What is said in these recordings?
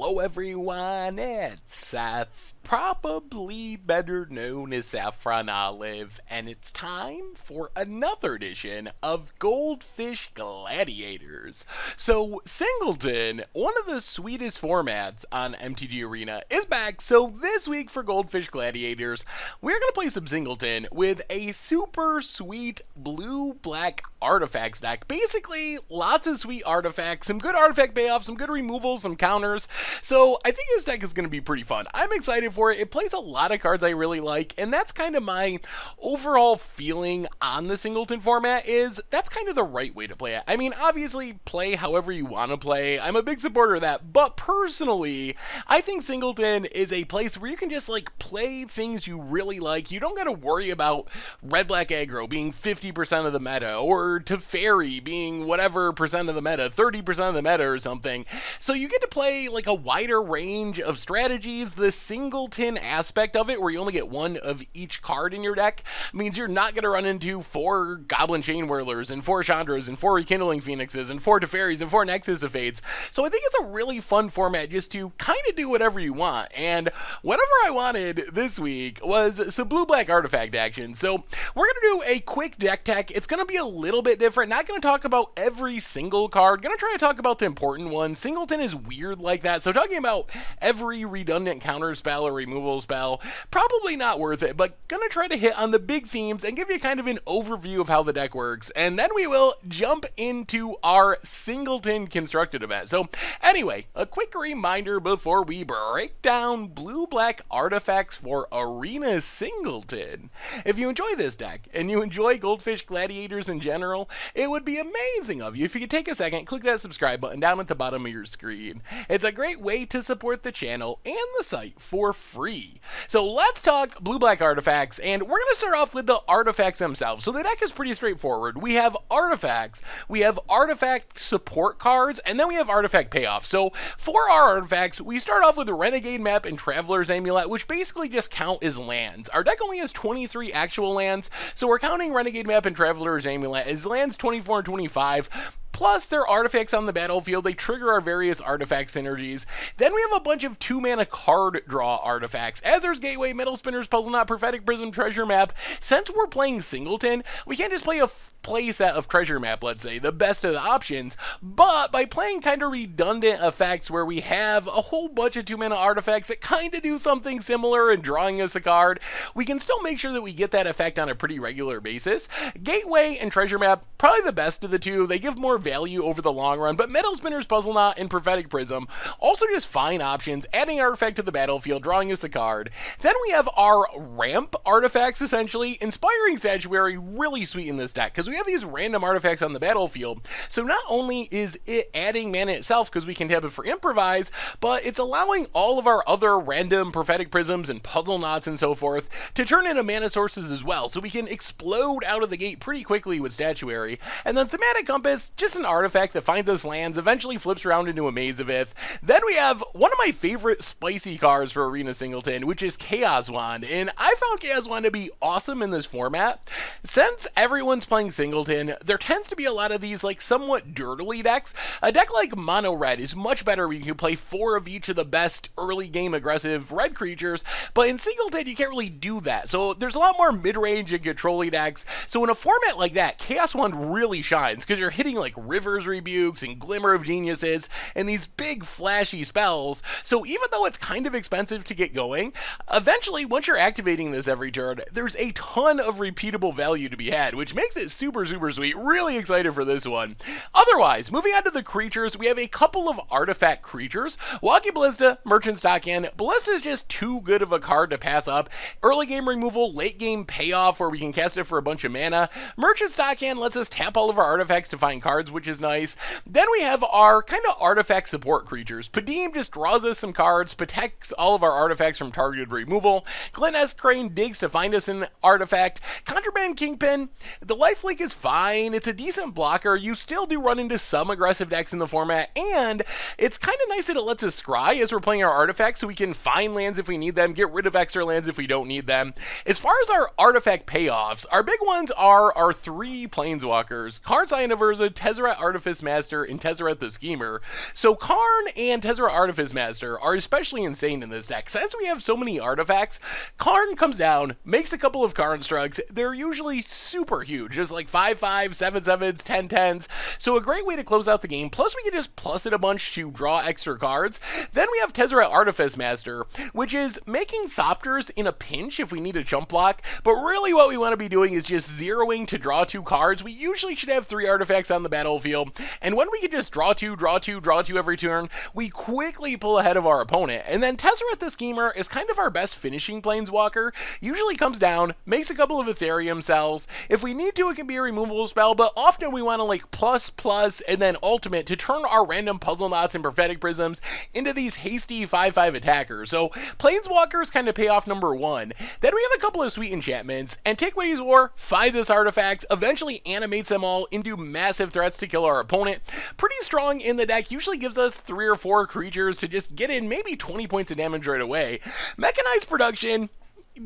Hello everyone, it's Seth, probably better known as Saffron Olive, and it's time for another edition of Goldfish Gladiators. So, Singleton, one of the sweetest formats on MTG Arena, is back, so this week for Goldfish Gladiators, we're going to play some Singleton with a super sweet blue-black artifacts deck. Basically, lots of sweet artifacts, some good artifact payoffs, some good removals, some counters. So I think this deck is going to be pretty fun. I'm excited for it. It plays a lot of cards I really like, and that's kind of my overall feeling on the Singleton format is that's kind of the right way to play it. I mean, obviously, play however you want to play. I'm a big supporter of that, but personally, I think Singleton is a place where you can just like play things you really like. You don't got to worry about red-black aggro being 50% of the meta, or Teferi being whatever percent of the meta, 30% of the meta or something. So you get to play like a wider range of strategies. The Singleton aspect of it, where you only get one of each card in your deck, means you're not going to run into 4 Goblin Chain Whirlers and 4 Chandras and 4 Rekindling Phoenixes and 4 Teferis and 4 Nexus of Fates. So I think it's a really fun format just to kind of do whatever you want. And whatever I wanted this week was some blue-black artifact action. So we're going to do a quick deck tech. It's going to be a little bit different. Not going to talk about every single card. Going to try to talk about the important ones. Singleton is weird like that. So talking about every redundant counter spell or removal spell, probably not worth it, but going to try to hit on the big themes and give you kind of an overview of how the deck works. And then we will jump into our Singleton constructed event. So anyway, a quick reminder before we break down blue-black artifacts for Arena Singleton. If you enjoy this deck and you enjoy Goldfish Gladiators in general, it would be amazing of you if you could take a second, click that subscribe button down at the bottom of your screen. It's a great way to support the channel and the site for free. So let's talk blue-black artifacts, and we're going to start off with the artifacts themselves. So the deck is pretty straightforward. We have artifacts, we have artifact support cards, and then we have artifact payoffs. So for our artifacts, we start off with the Renegade Map and Traveler's Amulet, which basically just count as lands. Our deck only has 23 actual lands, so we're counting Renegade Map and Traveler's Amulet as lands 24 and 25. Plus, they're artifacts on the battlefield. They trigger our various artifact synergies. Then we have a bunch of 2-mana card draw artifacts. Azur's Gateway, Metal Spinners, Puzzle Knot, Prophetic Prism, Treasure Map. Since we're playing Singleton, we can't just play a play set of Treasure Map, let's say, the best of the options, but by playing kind of redundant effects where we have a whole bunch of 2-mana artifacts that kind of do something similar and drawing us a card, we can still make sure that we get that effect on a pretty regular basis. Gateway and Treasure Map, probably the best of the two. They give more value over the long run, but Metal Spinners, Puzzle Knot, and Prophetic Prism, also just fine options, adding artifact to the battlefield, drawing us a card. Then we have our ramp artifacts, essentially. Inspiring Sanctuary, really sweet in this deck, because we have these random artifacts on the battlefield. So not only is it adding mana itself, because we can tap it for Improvise, but it's allowing all of our other random Prophetic Prisms and Puzzle Knots and so forth to turn into mana sources as well, so we can explode out of the gate pretty quickly with Statuary. And then Thematic Compass, just an artifact that finds us lands, eventually flips around into a Maze of Ith. Then we have one of my favorite spicy cards for Arena Singleton, which is Chaos Wand, and I found Chaos Wand to be awesome in this format. Since everyone's playing Singleton, there tends to be a lot of these like somewhat dirtily decks. A deck like Mono Red is much better where you can play 4 of each of the best early game aggressive red creatures, but in Singleton you can't really do that. So there's a lot more mid-range and control-y decks. So in a format like that, Chaos Wand really shines because you're hitting like River's Rebukes and Glimmer of Geniuses and these big flashy spells. So even though it's kind of expensive to get going, eventually once you're activating this every turn, there's a ton of repeatable value to be had, which makes it super sweet. Really excited for this one. Otherwise, moving on to the creatures, we have a couple of artifact creatures. Walking Ballista, Merchant Stockhand. Ballista is just too good of a card to pass up. Early game removal, late game payoff where we can cast it for a bunch of mana. Merchant Stockhand lets us tap all of our artifacts to find cards, which is nice. Then we have our kind of artifact support creatures. Padim just draws us some cards, protects all of our artifacts from targeted removal. Glen S. Crane digs to find us an artifact. Contraband Kingpin, the lifelink Lifelink is fine. It's a decent blocker. You still do run into some aggressive decks in the format, and it's kind of nice that it lets us scry as we're playing our artifacts, so we can find lands if we need them, get rid of extra lands if we don't need them. As far as our artifact payoffs, our big ones are our 3 Planeswalkers, Karn Versa, Tezzeret Artifice Master, and Tezzeret the Schemer. So Karn and Tezzeret Artifice Master are especially insane in this deck. Since we have so many artifacts, Karn comes down, makes a couple of Karn Structs. They're usually super huge, just like 5/5, 7/7s, 10/10s. So a great way to close out the game. Plus we can just plus it a bunch to draw extra cards. Then we have Tezzeret Artifice Master, which is making Thopters in a pinch if we need a jump block. But really what we want to be doing is just zeroing to draw 2 cards. We usually should have 3 artifacts on the battlefield. And when we can just draw 2, draw 2, draw 2 every turn, we quickly pull ahead of our opponent. And then Tezzeret the Schemer is kind of our best finishing Planeswalker. Usually comes down, makes a couple of Ethereum cells. If we need to, it can be a removal spell, but often we want to like plus, and then ultimate to turn our random Puzzle Knots and Prophetic Prisms into these hasty 5/5 attackers. So Planeswalkers kind of pay off number 1. Then we have a couple of sweet enchantments. Antiquities War finds us artifacts, eventually animates them all into massive threats to kill our opponent. Pretty strong in the deck, usually gives us 3 or 4 creatures to just get in maybe 20 points of damage right away. Mechanized Production,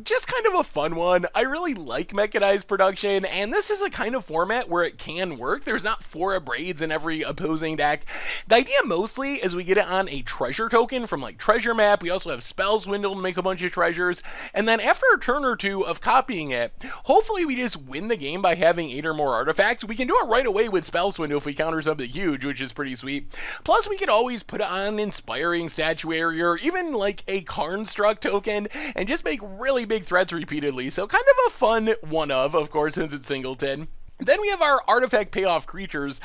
just kind of a fun one. I really like Mechanized Production, and this is a kind of format where it can work. There's not 4 Abrades in every opposing deck. The idea mostly is we get it on a treasure token from like Treasure Map. We also have Spell Swindle to make a bunch of treasures, and then after a turn or 2 of copying it, hopefully we just win the game by having 8 or more artifacts. We can do it right away with Spell Swindle if we counter something huge, which is pretty sweet. Plus we could always put it on Inspiring Statuary or even like a Karnstruct token and just make really big threats repeatedly. So kind of a fun of course, since it's Singleton. Then we have our artifact payoff creatures.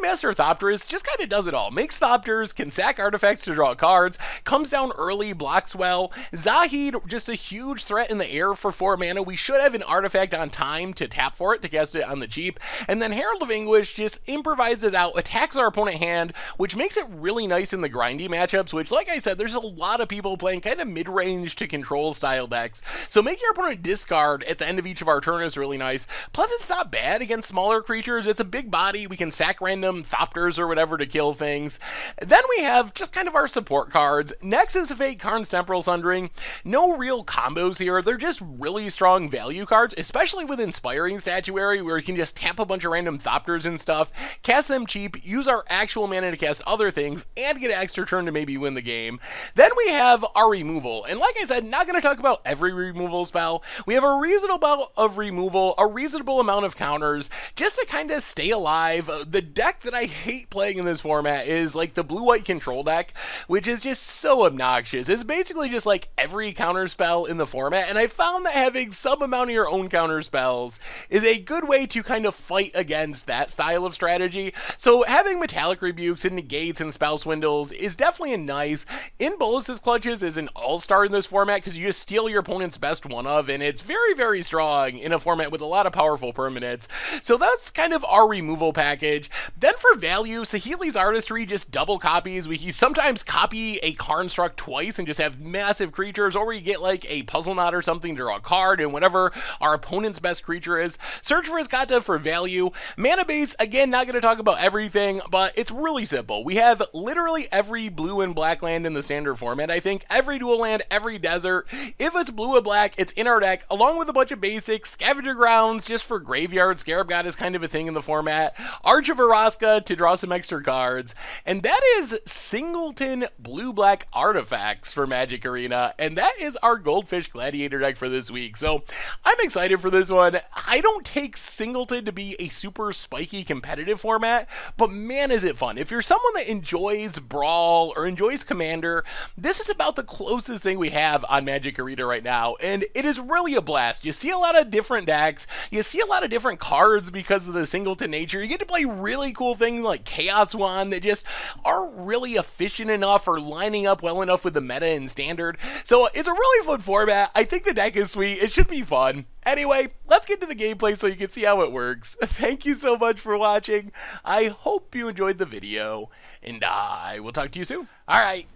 Master Thopterus just kind of does it all. Makes Thopters, can sack artifacts to draw cards, comes down early, blocks well. Zahid, just a huge threat in the air for 4 mana. We should have an artifact on time to tap for it, to cast it on the cheap. And then Herald of Anguish just improvises out, attacks our opponent hand, which makes it really nice in the grindy matchups, which, like I said, there's a lot of people playing kind of mid-range to control style decks. So making our opponent discard at the end of each of our turn is really nice. Plus it's not bad against smaller creatures. It's a big body. We can sack random Thopters or whatever to kill things. Then we have just kind of our support cards. Nexus of Fate, Karn's Temporal Sundering. No real combos here. They're just really strong value cards, especially with Inspiring Statuary, where you can just tap a bunch of random Thopters and stuff, cast them cheap, use our actual mana to cast other things, and get an extra turn to maybe win the game. Then we have our removal. And like I said, not going to talk about every removal spell. We have a reasonable amount of removal, a reasonable amount of counters, just to kind of stay alive. The deck that I hate playing in this format is like the blue-white control deck, which is just so obnoxious. It's basically just like every counter spell in the format, and I found that having some amount of your own counter spells is a good way to kind of fight against that style of strategy. So having Metallic Rebukes and Negates and Spell Swindles is definitely a nice. In Bolus's Clutches is an all-star in this format because you just steal your opponent's best one of, and it's very, very strong in a format with a lot of powerful permanents. So that's kind of our removal package. Then for value, Saheeli's Artistry just double copies. We sometimes copy a Karnstruct twice and just have massive creatures, or we get like a Puzzle Knot or something to draw a card, and whatever our opponent's best creature is. Search for Iskata for value. Mana base, again, not going to talk about everything, but it's really simple. We have literally every blue and black land in the standard format, I think. Every dual land, every desert. If it's blue or black, it's in our deck, along with a bunch of basics. Scavenger Grounds, just for graveyard. Scarab God is kind of a thing in the format. Arch of Araska to draw some extra cards. And that is Singleton blue-black artifacts for Magic Arena. And that is our Goldfish Gladiator deck for this week. So I'm excited for this one. I don't take Singleton to be a super spiky competitive format, but man is it fun. If you're someone that enjoys Brawl or enjoys Commander, this is about the closest thing we have on Magic Arena right now. And it is really a blast. You see a lot of different decks. You see a lot of different cards because of the Singleton nature. You get to play really cool things like Chaos Wand that just aren't really efficient enough or lining up well enough with the meta and standard. So it's a really fun format. I think the deck is sweet. It should be fun. Anyway, let's get to the gameplay so you can see how it works. Thank you so much for watching. I hope you enjoyed the video, and I will talk to you soon. All right.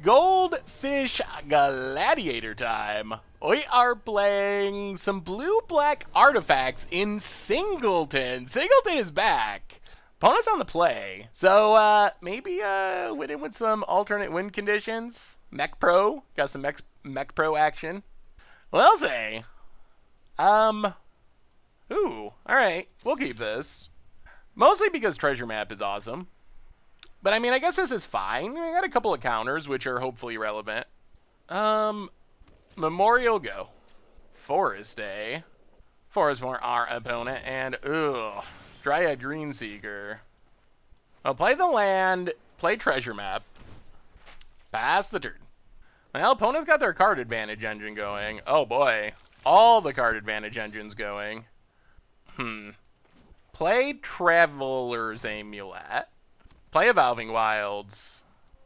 Goldfish Gladiator time. We are playing some blue-black artifacts in Singleton. Singleton is back. Opponent's on the play. So, maybe, win in with some alternate win conditions. Mech Pro. Got some Mech Pro action. Well, I'll say. Ooh, alright. We'll keep this. Mostly because Treasure Map is awesome. But, I mean, I guess this is fine. We got a couple of counters, which are hopefully relevant. Memorial Go. Forest Day. Forest for our opponent. And, ugh. Dryad Greenseeker. Well, play the land. Play Treasure Map. Pass the turn. Well, opponent's got their card advantage engine going. Oh, boy. All the card advantage engines going. Play Traveler's Amulet. Play Evolving Wilds.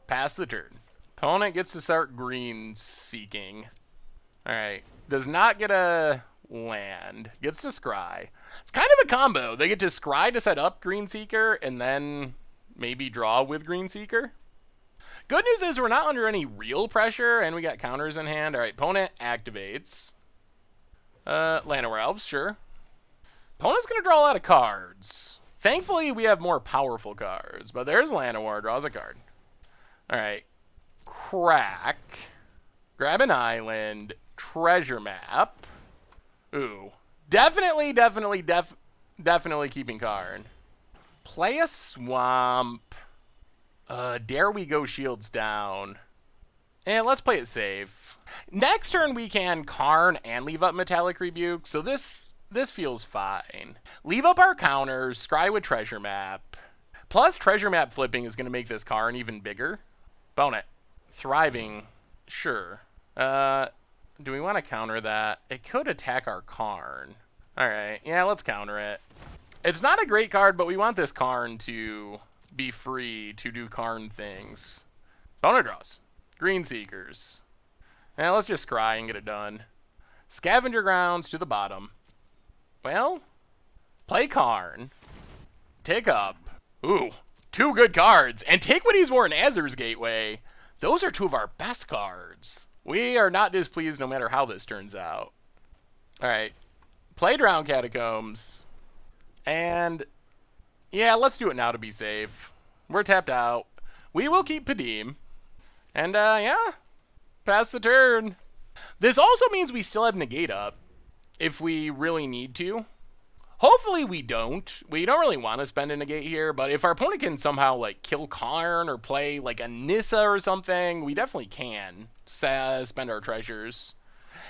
Pass the turn. Opponent gets to start green seeking. Alright. Does not get a land. Gets to scry. It's kind of a combo. They get to scry to set up Green Seeker and then maybe draw with Green Seeker. Good news is we're not under any real pressure and we got counters in hand. Alright, opponent activates. Llanowar Elves, sure. Opponent's going to draw a lot of cards. Thankfully, we have more powerful cards. But there's Llanowar, draws a card. Alright. Crack. Grab an island. Treasure Map. Ooh. Definitely keeping card. Play a swamp. Dare we go shields down. And let's play it safe. Next turn we can Karn and leave up Metallic Rebuke. So this feels fine. Leave up our counters, scry with Treasure Map. Plus, Treasure Map flipping is going to make this Karn even bigger. Bone it. Thriving. Sure. Do we want to counter that? It could attack our Karn. Alright, yeah, let's counter it. It's not a great card, but we want this Karn to be free to do Karn things. Boner draws. Green Seekers. Now let's just scry and get it done. Scavenger Grounds to the bottom. Well, play Karn. Take up. Ooh, two good cards. Antiquities War and Azur's Gateway. Those are two of our best cards. We are not displeased no matter how this turns out. Alright. Play Drowned Catacombs. And, yeah, let's do it now to be safe. We're tapped out. We will keep Padim. And, yeah. Pass the turn. This also means we still have Negate up. If we really need to. Hopefully we don't. We don't really want to spend a Negate here, but if our opponent can somehow, like, kill Karn or play, like, a Nissa or something, we definitely can spend our treasures.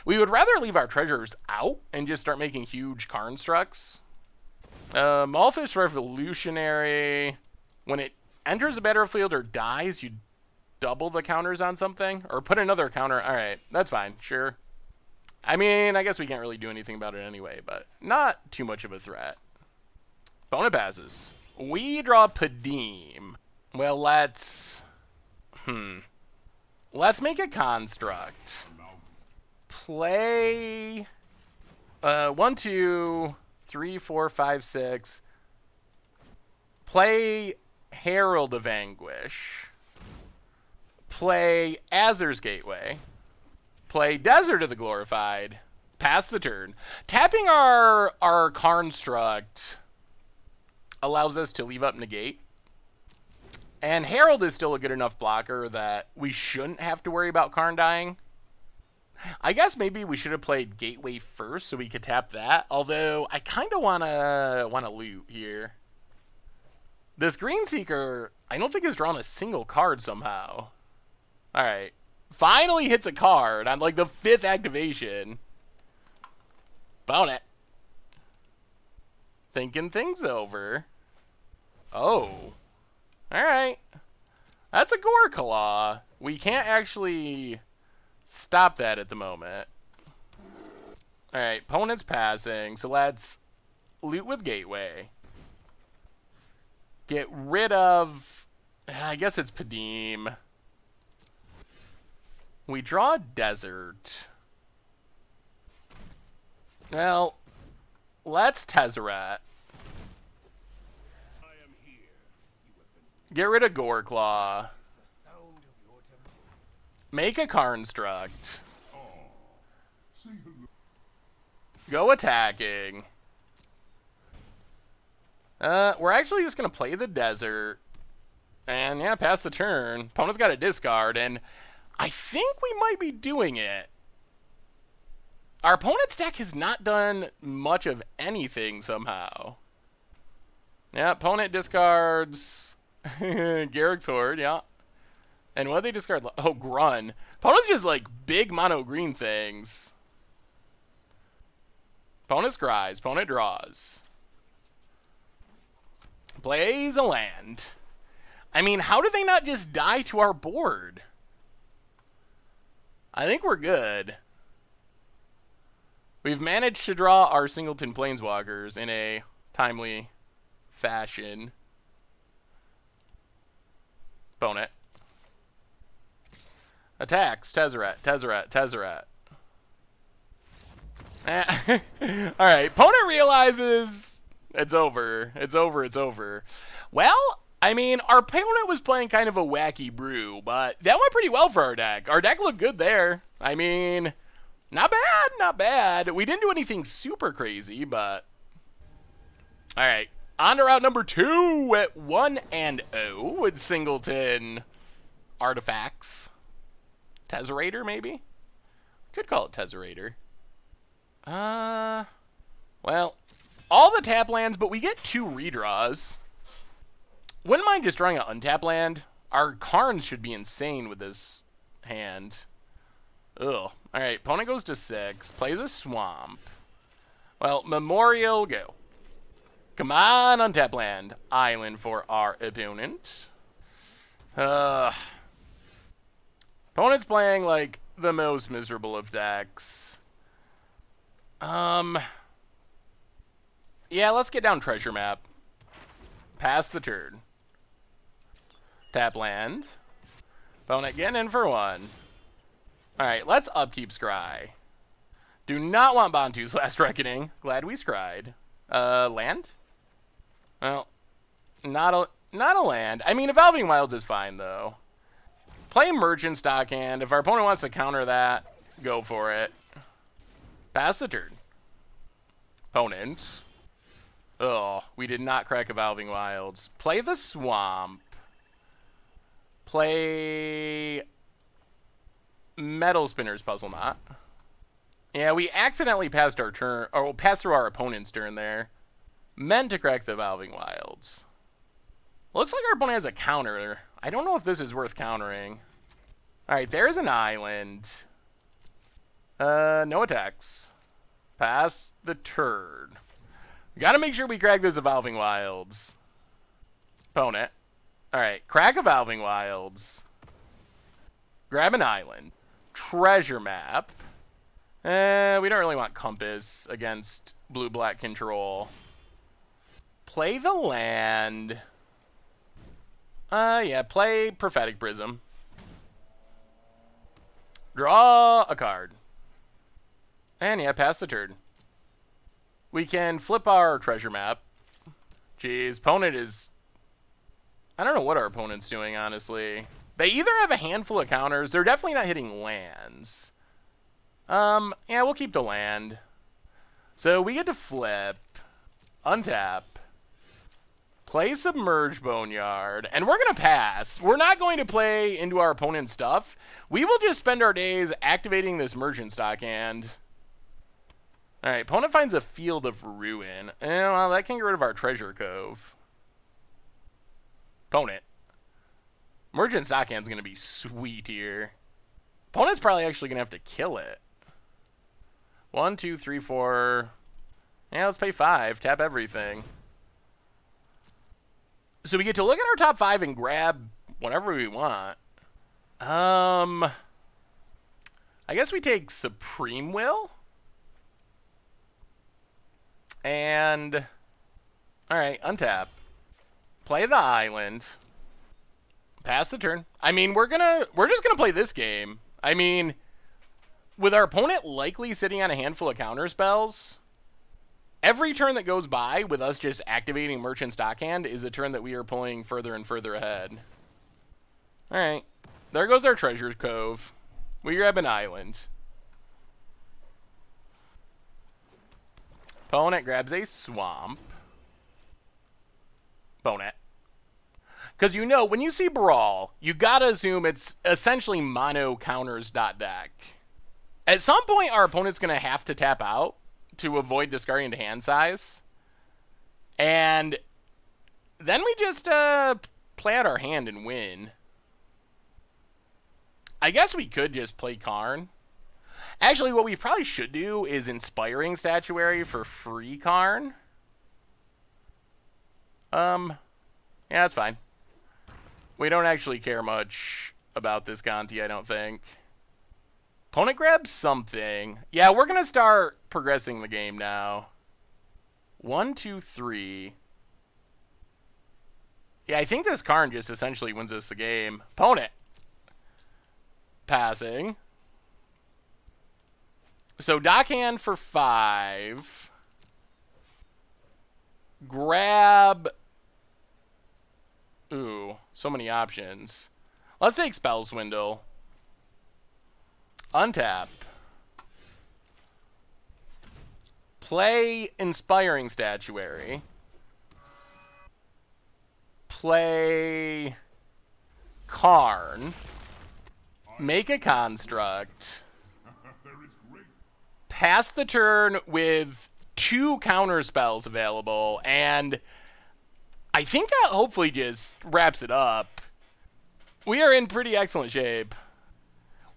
We would rather leave our treasures out and just start making huge Karn structs. Malfish Revolutionary. When it enters the battlefield or dies, you double the counters on something? Or put another counter. Alright, that's fine. Sure. I mean, I guess we can't really do anything about it anyway, but not too much of a threat. Bona passes. We draw Padim. Well, let's make a construct. Play 1, 2, 3, 4, 5, 6. Play Herald of Anguish. Play Azur's Gateway. Play Desert of the Glorified. Pass the turn. Tapping our construct allows us to leave up Negate. And Herald is still a good enough blocker that we shouldn't have to worry about Karn dying. I guess maybe we should have played Gateway first so we could tap that. Although I kind of wanna loot here. This Green Seeker, I don't think has drawn a single card somehow. All right. Finally hits a card on, like, the 5th activation. Bone it. Thinking things over. Oh. Alright. That's a Gore Claw. We can't actually stop that at the moment. Alright, opponent's passing, so let's loot with Gateway. Get rid of... I guess it's Padim. We draw Desert. Well, let's Tezzeret. Get rid of Goreclaw. Make a construct. Go attacking. We're actually just going to play the desert. And yeah, pass the turn. Opponent's got a discard, and I think we might be doing it. Our opponent's deck has not done much of anything somehow. Yeah, opponent discards Garrick's Horde, yeah. And what they discard? Oh, Grun. Opponent's just like big mono green things. Opponent scries. Opponent draws. Plays a land. I mean, how do they not just die to our board? I think we're good. We've managed to draw our Singleton Planeswalkers in a timely fashion. Opponent. Attacks. Tezzeret. Tezzeret. Tezzeret. Alright. Opponent realizes it's over. It's over. It's over. Well, I mean, our opponent was playing kind of a wacky brew, but that went pretty well for our deck. Our deck looked good there. I mean, not bad. Not bad. We didn't do anything super crazy, but... Alright. On to route number 2 at 1-0 with Singleton artifacts. Tezzerator, maybe? Could call it Tezzerator. Well, all the tap lands, but we get 2 redraws. Wouldn't mind just drawing an untap land. Our Karns should be insane with this hand. Ugh. Alright, opponent goes to 6. Plays a swamp. Well, Memorial, go. Come on, untap land. Island for our opponent. Opponent's playing, like, the most miserable of decks. Yeah, let's get down treasure map. Pass the turn. Tap land. Opponent getting in for 1. Alright, let's upkeep Scry. Do not want Bantu's Last Reckoning. Glad we scried. Land? Well, not a land. I mean, Evolving Wilds is fine, though. Play Merchant Stockhand. If our opponent wants to counter that, go for it. Pass the turn. Opponent. Oh, we did not crack Evolving Wilds. Play the Swamp. Play Metal Spinner's Puzzle Knot. Yeah, we accidentally passed our turn, or passed through our opponent's turn there. Meant to crack the Evolving Wilds. Looks like our opponent has a counter. I don't know if this is worth countering. Alright, there's an island. No attacks. Pass the turn. We gotta make sure we crack this Evolving Wilds. Opponent. Alright, crack Evolving Wilds. Grab an island. Treasure map. We don't really want Compass against blue-black control. Play the land. Yeah, play Prophetic Prism. Draw a card. And yeah, pass the turn. We can flip our treasure map. Jeez, opponent is... I don't know what our opponent's doing, honestly. They either have a handful of counters. They're definitely not hitting lands. Yeah, we'll keep the land. So we get to flip. Untap. Play Submerge Boneyard. And we're going to pass. We're not going to play into our opponent's stuff. We will just spend our days activating this Merchant Stockhand. Alright, opponent finds a Field of Ruin. Well, that can get rid of our Treasure Cove. Opponent. Merchant Stockhand's going to be sweet here. Opponent's probably actually going to have to kill it. 1, 2, 3, 4. Yeah, let's pay 5. Tap everything. So we get to look at our top 5 and grab whatever we want. I guess we take Supreme Will. And... Alright, untap. Play the island. Pass the turn. I mean, we're just gonna play this game. I mean, with our opponent likely sitting on a handful of counter spells, every turn that goes by with us just activating Merchant Stockhand is a turn that we are pulling further and further ahead. Alright. There goes our Treasure Cove. We grab an island. Opponent grabs a swamp. Opponent. Because you know, when you see Brawl, you gotta assume it's essentially mono counters deck. At some point, our opponent's gonna have to tap out to avoid discarding into hand size. And then we just play out our hand and win. I guess we could just play Karn. Actually, what we probably should do is Inspiring Statuary for free Karn. Yeah, that's fine. We don't actually care much about this Conti, I don't think. Opponent grabs something. Yeah, we're going to start progressing the game now. 1, 2, 3. Yeah, I think this Karn just essentially wins us the game. Opponent. Passing. So dockhand for 5. Grab. Ooh, so many options. Let's take Spell Swindle. Untap. Play Inspiring Statuary. Play Karn. Make a construct. Pass the turn with 2 counter spells available, and I think that hopefully just wraps it up. We are in pretty excellent shape.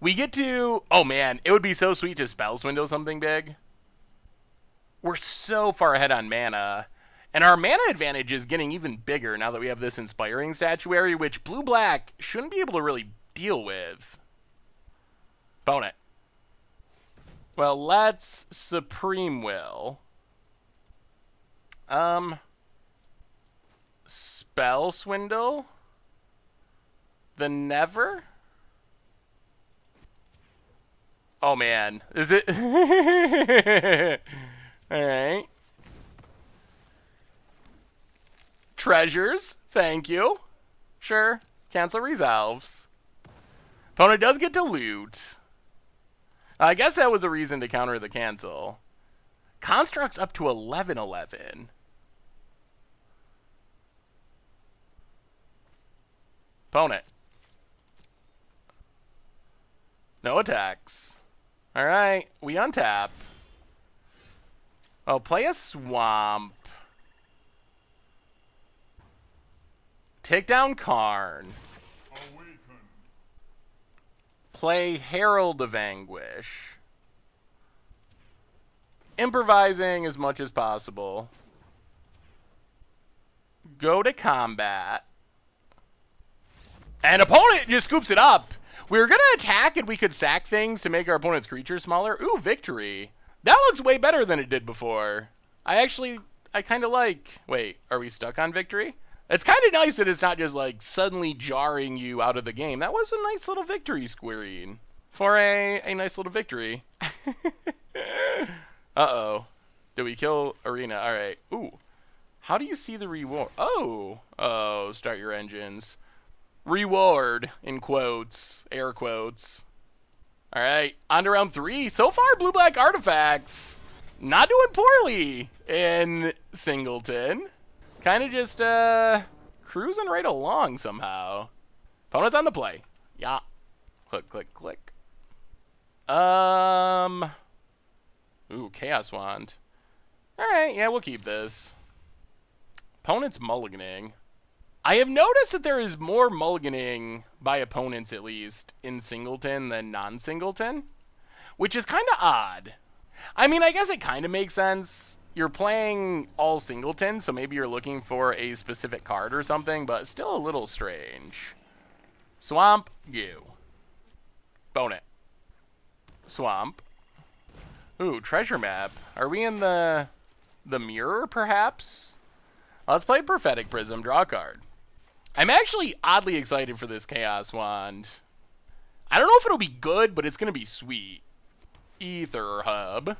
We get to... Oh man, it would be so sweet to Spell Swindle something big. We're so far ahead on mana. And our mana advantage is getting even bigger now that we have this Inspiring Statuary, which blue-black shouldn't be able to really deal with. Bone it. Well, let's Supreme Will. Spell Swindle? The Never? Oh, man. Is it? Alright. Treasures. Thank you. Sure. Cancel resolves. Opponent does get to loot. I guess that was a reason to counter the cancel. Constructs up to 11/11. Opponent. No attacks. Alright, we untap. Oh, play a swamp. Take down Karn. Play Herald of Anguish. Improvising as much as possible. Go to combat. And opponent just scoops it up. We were going to attack and we could sack things to make our opponent's creature smaller. Ooh, victory. That looks way better than it did before. I kind of like... Wait, are we stuck on victory? It's kind of nice that it's not just like suddenly jarring you out of the game. That was a nice little victory screen for a nice little victory. Uh-oh. Did we kill Arena? All right. Ooh. How do you see the reward? Oh, start your engines. Reward, in quotes, air quotes. All right, on to round 3. So far, blue-black artifacts not doing poorly in Singleton. Kind of just cruising right along somehow. Opponent's on the play. Yeah. Click, click, click. Ooh, Chaos Wand. All right, yeah, we'll keep this. Opponent's mulliganing. I have noticed that there is more mulliganing, by opponents at least, in Singleton than non-Singleton, which is kind of odd. I mean, I guess it kind of makes sense. You're playing all Singleton, so maybe you're looking for a specific card or something, but still a little strange. Swamp, you. Bone it. Swamp. Ooh, treasure map. Are we in the mirror, perhaps? Let's play Prophetic Prism, draw a card. I'm actually oddly excited for this Chaos Wand. I don't know if it'll be good, but it's going to be sweet. Ether Hub.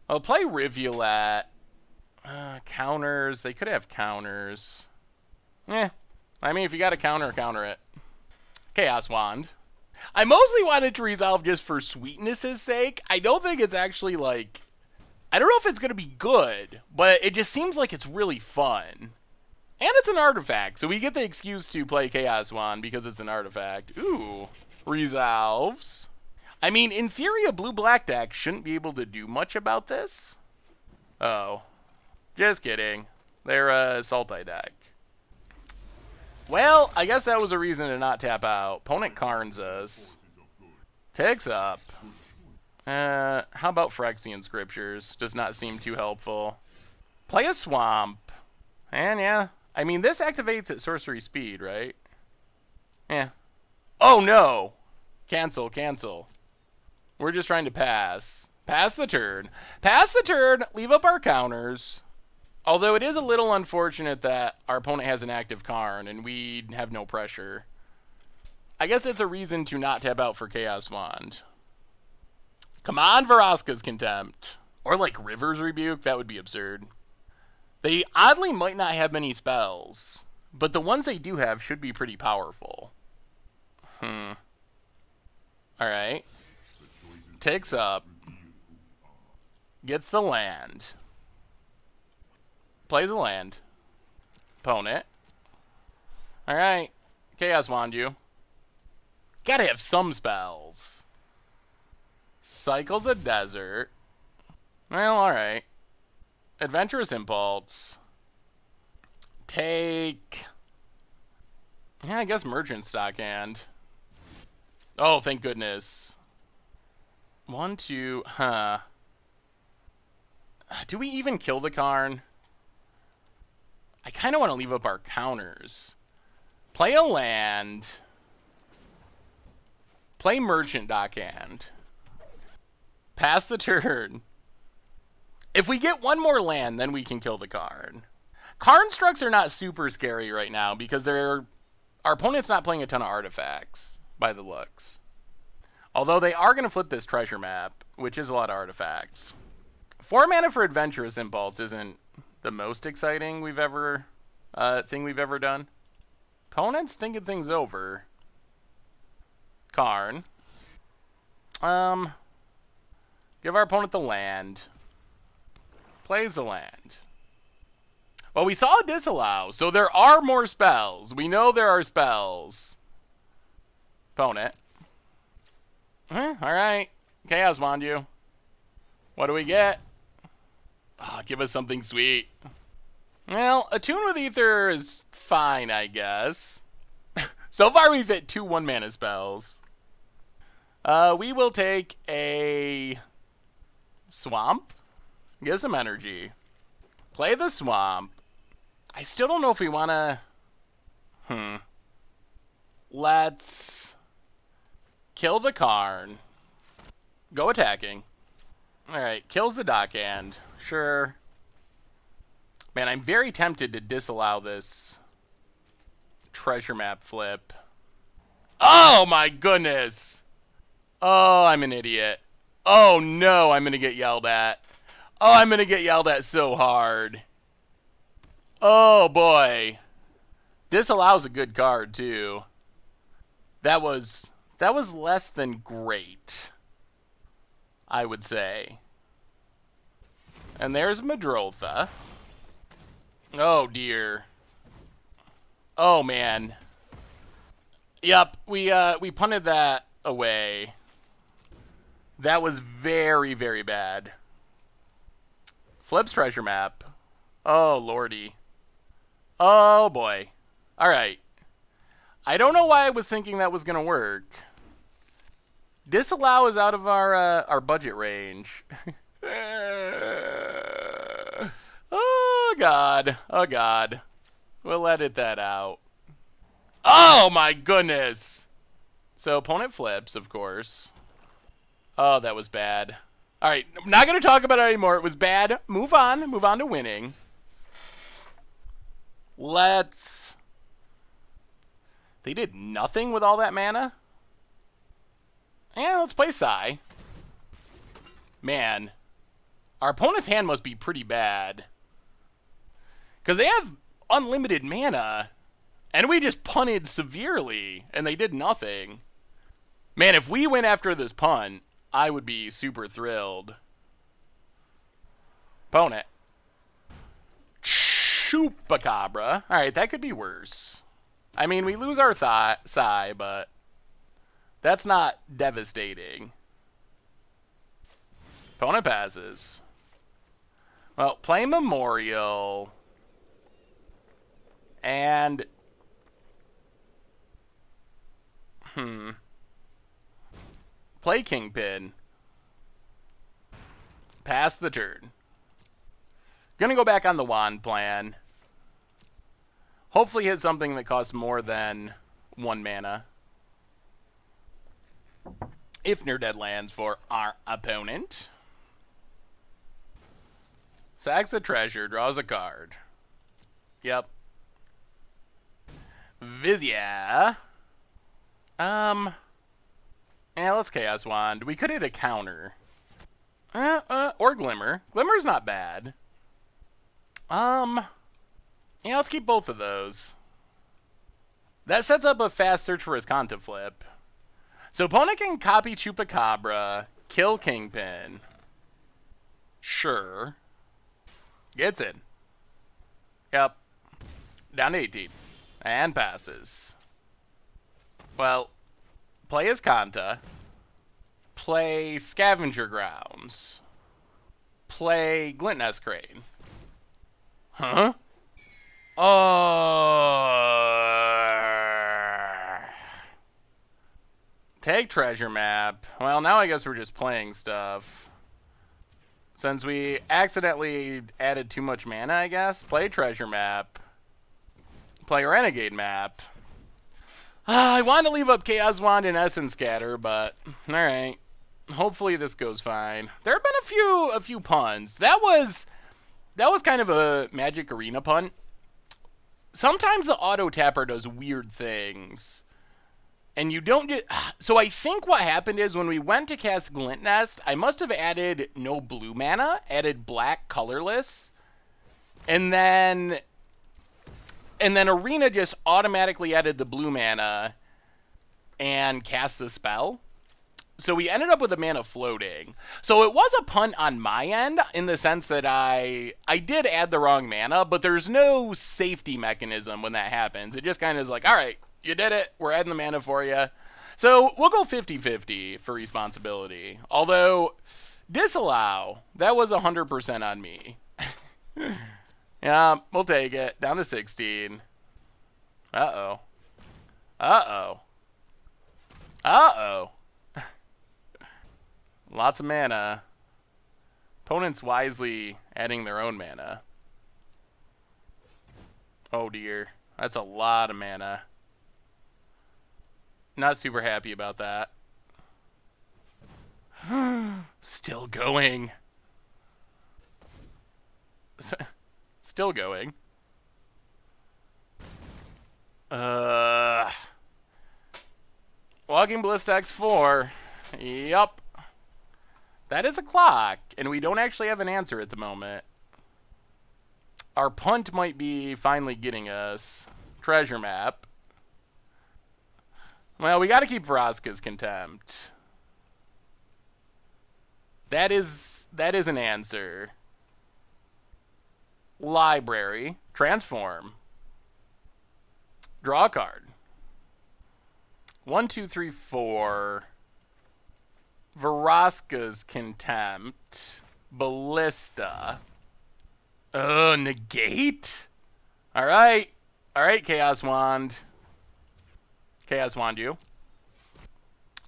I'll play Rivulet. Counters. They could have counters. I mean, if you got a counter, counter it. Chaos Wand. I mostly wanted to resolve just for sweetness' sake. I don't think it's actually like... I don't know if it's going to be good, but it just seems like it's really fun. And it's an artifact, so we get the excuse to play Chaos Wand because it's an artifact. Ooh. Resolves. I mean, in theory, a blue-black deck shouldn't be able to do much about this. Oh. Just kidding. They're a Sultai deck. Well, I guess that was a reason to not tap out. Opponent Karns us. Takes up. How about Phyrexian Scriptures? Does not seem too helpful. Play a Swamp. And yeah. I mean, this activates at sorcery speed, right? Yeah. Oh, no. Cancel, cancel. We're just trying to pass. Pass the turn. Pass the turn. Leave up our counters. Although it is a little unfortunate that our opponent has an active Karn and we have no pressure. I guess it's a reason to not tap out for Chaos Wand. Come on, Vraska's Contempt. Or like River's Rebuke. That would be absurd. They oddly might not have many spells, but the ones they do have should be pretty powerful. Alright. Takes up. Gets the land. Plays a land. Opponent. Alright. Chaos Wand you. Gotta have some spells. Cycles a desert. Well, alright. Adventurous Impulse. Take. Yeah, I guess Merchant Stockhand. Oh, thank goodness. 1, 2, huh. Do we even kill the Karn? I kind of want to leave up our counters. Play a land. Play Merchant Dockhand. Pass the turn. If we get one more land, then we can kill the Karn. Karnstructs are not super scary right now because our opponent's not playing a ton of artifacts by the looks. Although they are going to flip this treasure map, which is a lot of artifacts. 4 mana for Adventurous Impulse isn't the most exciting thing we've ever done. Opponent's thinking things over. Karn. Give our opponent the land. Plays the land. Well, we saw a disallow, so there are more spells. We know there are spells. Opponent. Alright. Chaos Wand you. What do we get? Oh, give us something sweet. Well, Attune with Ether is fine, I guess. So far we've hit 2 1-mana spells. We will take a Swamp. Get some energy. Play the Swamp. I still don't know if we want to... Let's kill the Karn. Go attacking. Alright, kills the Dockhand. Sure. Man, I'm very tempted to disallow this treasure map flip. Oh my goodness! Oh, I'm an idiot. Oh no, I'm gonna get yelled at. Oh, I'm gonna get yelled at so hard. Oh boy. Disallow's a good card too. That was less than great, I would say. And there's Madrotha. Oh dear. Oh man. Yep, we punted that away. That was very, very bad. Flips treasure map. Oh lordy. Oh boy. Alright. I don't know why I was thinking that was gonna work. Disallow is out of our budget range. Oh god. Oh god. We'll edit that out. Oh my goodness. So opponent flips, of course. Oh, that was bad. Alright, I'm not gonna talk about it anymore. It was bad. Move on. Move on to winning. Let's... They did nothing with all that mana? Yeah, let's play Sai. Man. Our opponent's hand must be pretty bad. Because they have unlimited mana. And we just punted severely. And they did nothing. Man, if we win after this punt, I would be super thrilled. Opponent. Chupacabra. Alright, that could be worse. I mean, we lose our Psy, but that's not devastating. Opponent passes. Well, play Memorial. And... Play Kingpin. Pass the turn. Gonna go back on the wand plan. Hopefully hit something that costs more than 1 mana. If near dead lands for our opponent. Sacks a treasure, draws a card. Yep. Vizia. Yeah, let's Chaos Wand. We could hit a counter. Or Glimmer. Glimmer's not bad. Yeah, let's keep both of those. That sets up a fast search for his Conta flip. So opponent can copy Chupacabra, kill Kingpin. Sure. Gets in. Yep. Down to 18. And passes. Well, play his Conta. Play Scavenger Grounds. Play Glintnest Crane. Huh? Take treasure map. Well, now I guess we're just playing stuff. Since we accidentally added too much mana, I guess. Play treasure map. Play renegade map. I want to leave up Chaos Wand and Essence Scatter, but alright. Hopefully this goes fine. There have been a few puns. That was kind of a Magic Arena punt. Sometimes the auto tapper does weird things. And you don't just... So I think what happened is when we went to cast Glint Nest, I must have added no blue mana, added black colorless. And then Arena just automatically added the blue mana and cast the spell. So we ended up with a mana floating. So it was a punt on my end in the sense that I did add the wrong mana, but there's no safety mechanism when that happens. It just kind of is like, all right, you did it. We're adding the mana for you. So we'll go 50-50 for responsibility. Although, disallow, that was 100% on me. Yeah, we'll take it. Down to 16. Uh-oh. Uh-oh. Uh-oh. Lots of mana. Opponents wisely adding their own mana. Oh dear. That's a lot of mana. Not super happy about that. Still going. Still going. Walking Ballista X4. Yup. That is a clock, and we don't actually have an answer at the moment. Our punt might be finally getting us. Treasure map. Well, we got to keep Vraska's Contempt. That is an answer. Library. Transform. Draw a card. 1, 2, 3, 4. Vraska's Contempt. Ballista. Negate? Alright. Alright, Chaos Wand. Chaos Wand you.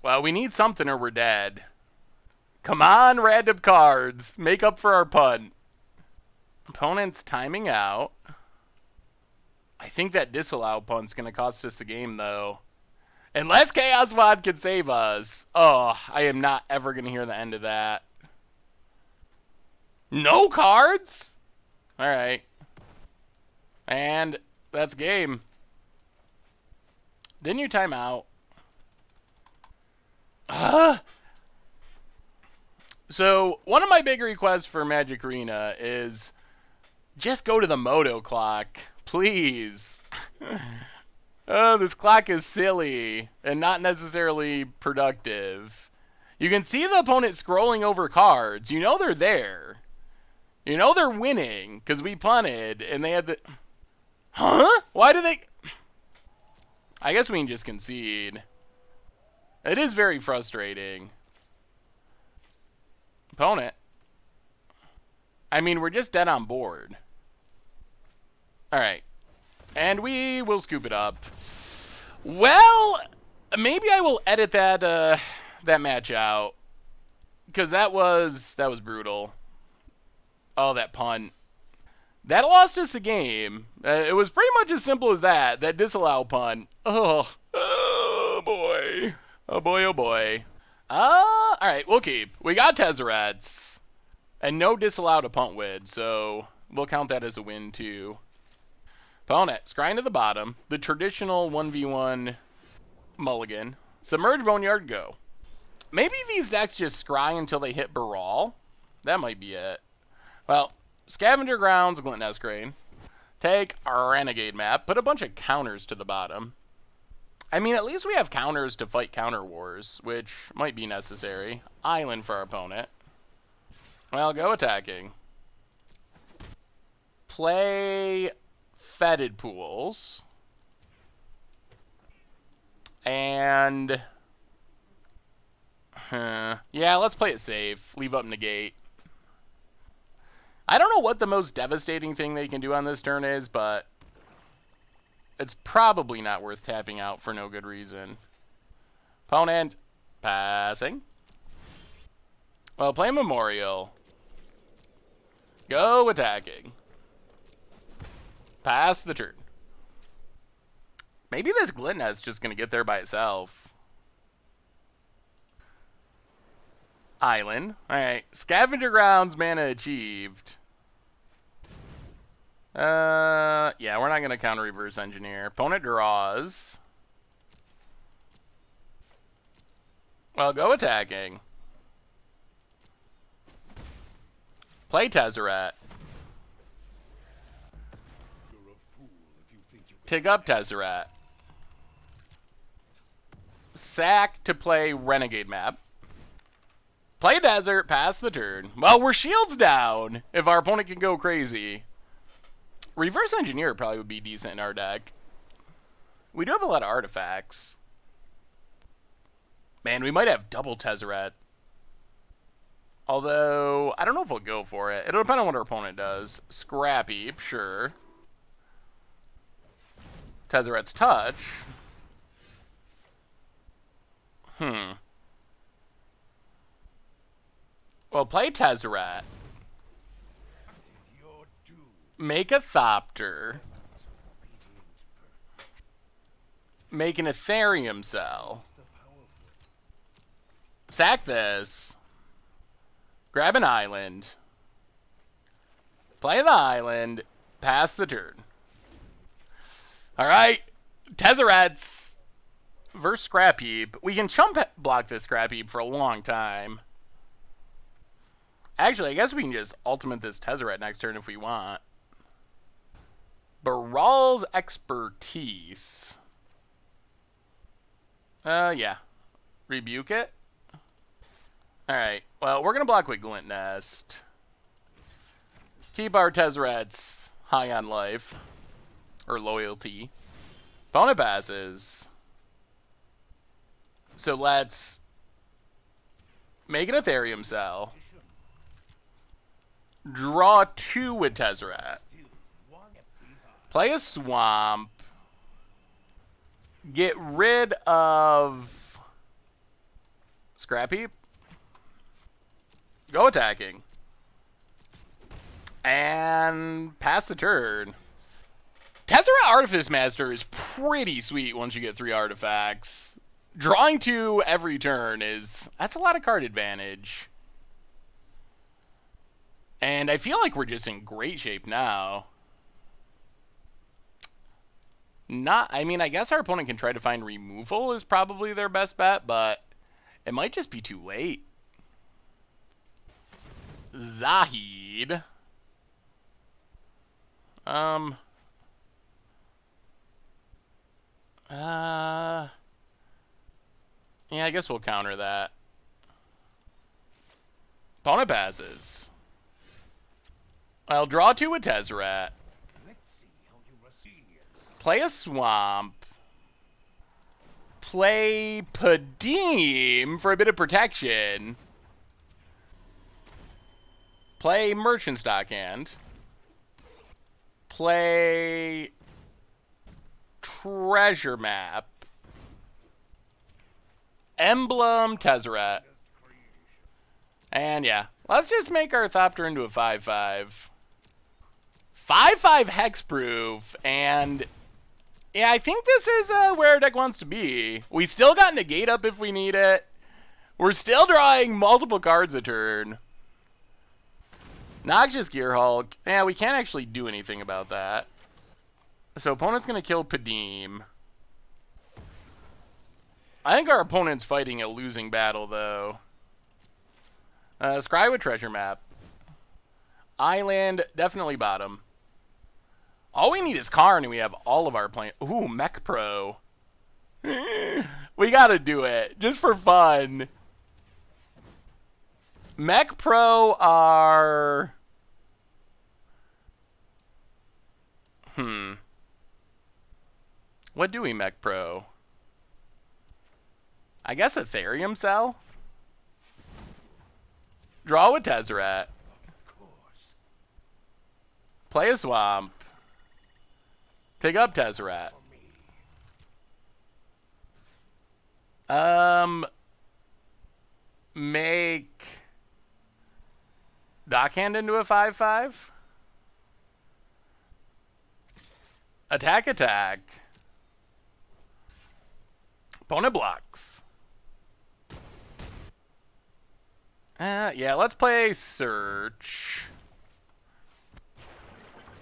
Well, we need something or we're dead. Come on, random cards. Make up for our punt. Opponent's timing out. I think that disallow punt's going to cost us the game, though. Unless Chaos Wand can save us. Oh, I am not ever going to hear the end of that. No cards? Alright. And that's game. Didn't you time out? So, one of my big requests for Magic Arena is just go to the Moto clock. Please. Oh, this clock is silly and not necessarily productive. You can see the opponent scrolling over cards. You know they're there. You know they're winning because we punted and they had the... Huh? Why do they... I guess we can just concede. It is very frustrating. Opponent. I mean, we're just dead on board. Alright. And we will scoop it up. Well, maybe I will edit that that match out. Because that was brutal. Oh, that punt. That lost us the game. It was pretty much as simple as that. That disallow punt. Oh boy. Oh boy, oh boy. Alright, we'll keep. We got Tezzerats. And no disallowed a punt with, so we'll count that as a win too. Opponent, scrying to the bottom. The traditional 1v1 mulligan. Submerge Boneyard, go. Maybe these decks just scry until they hit Baral. That might be it. Well, Scavenger Grounds, Glint Nest Crane. Take our Renegade Map. Put a bunch of counters to the bottom. I mean, at least we have counters to fight counter wars, which might be necessary. Island for our opponent. Well, go attacking. Play Fetid Pools. And... yeah, let's play it safe. Leave up Negate. I don't know what the most devastating thing they can do on this turn is, but it's probably not worth tapping out for no good reason. Opponent, passing. Well, play Memorial. Go attacking. Pass the turn. Maybe this Glint Nest is just going to get there by itself. Island. Alright. Scavenger Grounds, mana achieved. Yeah, we're not going to counter reverse engineer. Opponent draws. Well, go attacking. Play Tezzeret. Take up Tezzeret. Sack to play Renegade Map. Play Desert, pass the turn. Well, we're shields down if our opponent can go crazy. Reverse Engineer probably would be decent in our deck. We do have a lot of artifacts. Man, we might have double Tezzeret. Although, I don't know if we'll go for it. It'll depend on what our opponent does. Scrappy, sure. Tezzeret's Touch. Well, play Tezzeret. Make a Thopter. Make an Ethereum Cell. Sack this. Grab an island. Play the island. Pass the turn. Alright. Tezzerets versus Scrap Heap. We can chump block this Scrap Heap for a long time. Actually, I guess we can just ultimate this Tezzeret next turn if we want. Baral's Expertise. Yeah. Rebuke it. Alright, well, we're going to block with Glint Nest. Keep our Tezzerets high on life. Or loyalty. Opponent passes. So let's make an Ethereum Cell. Draw 2 with Tezzeret. Play a Swamp. Get rid of Scrap Heap. Go attacking. And pass the turn. Tezzeret Artifice Master is pretty sweet once you get 3 artifacts. Drawing 2 every turn that's a lot of card advantage. And I feel like we're just in great shape now. I mean, I guess our opponent can try to find removal is probably their best bet, but it might just be too late. Zahid. Yeah, I guess we'll counter that. Opponent passes. I'll draw 2 with Tezzeret. Play a swamp. Play Padeem for a bit of protection. Play Merchant Stockhand. Play Treasure Map. Emblem Tezzeret. And yeah, let's just make our Thopter into a 5/5. 5/5 hexproof, and yeah, I think this is where our deck wants to be. We still got negate up if we need it. We're still drawing multiple cards a turn. Noxious Gearhulk. Yeah, we can't actually do anything about that. So opponent's going to kill Padeem. I think our opponent's fighting a losing battle, though. Scry with Treasure Map. Island, definitely bottom. All we need is Karn, and we have all of our plans. Ooh, Mech Pro. We gotta do it, just for fun. Mech Pro are... What do we Mech Pro? I guess Ethereum Cell? Draw with Tezzeret. Play a swamp. Take up Tezzeret. Make Dockhand into a 5/5. Attack, attack. Opponent blocks. Yeah, let's play Search.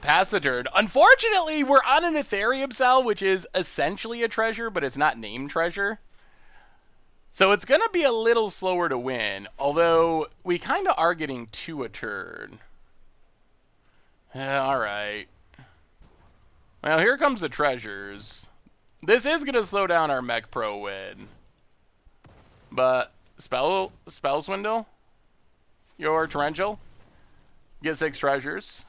Pass the turn. Unfortunately, we're on an Ethereum Cell, which is essentially a treasure, but it's not named treasure. So it's going to be a little slower to win, although we kind of are getting 2 a turn. All right. Well, here comes the treasures. This is going to slow down our Mech Pro win. But Spell Swindle? Your Torrential? Get 6 treasures.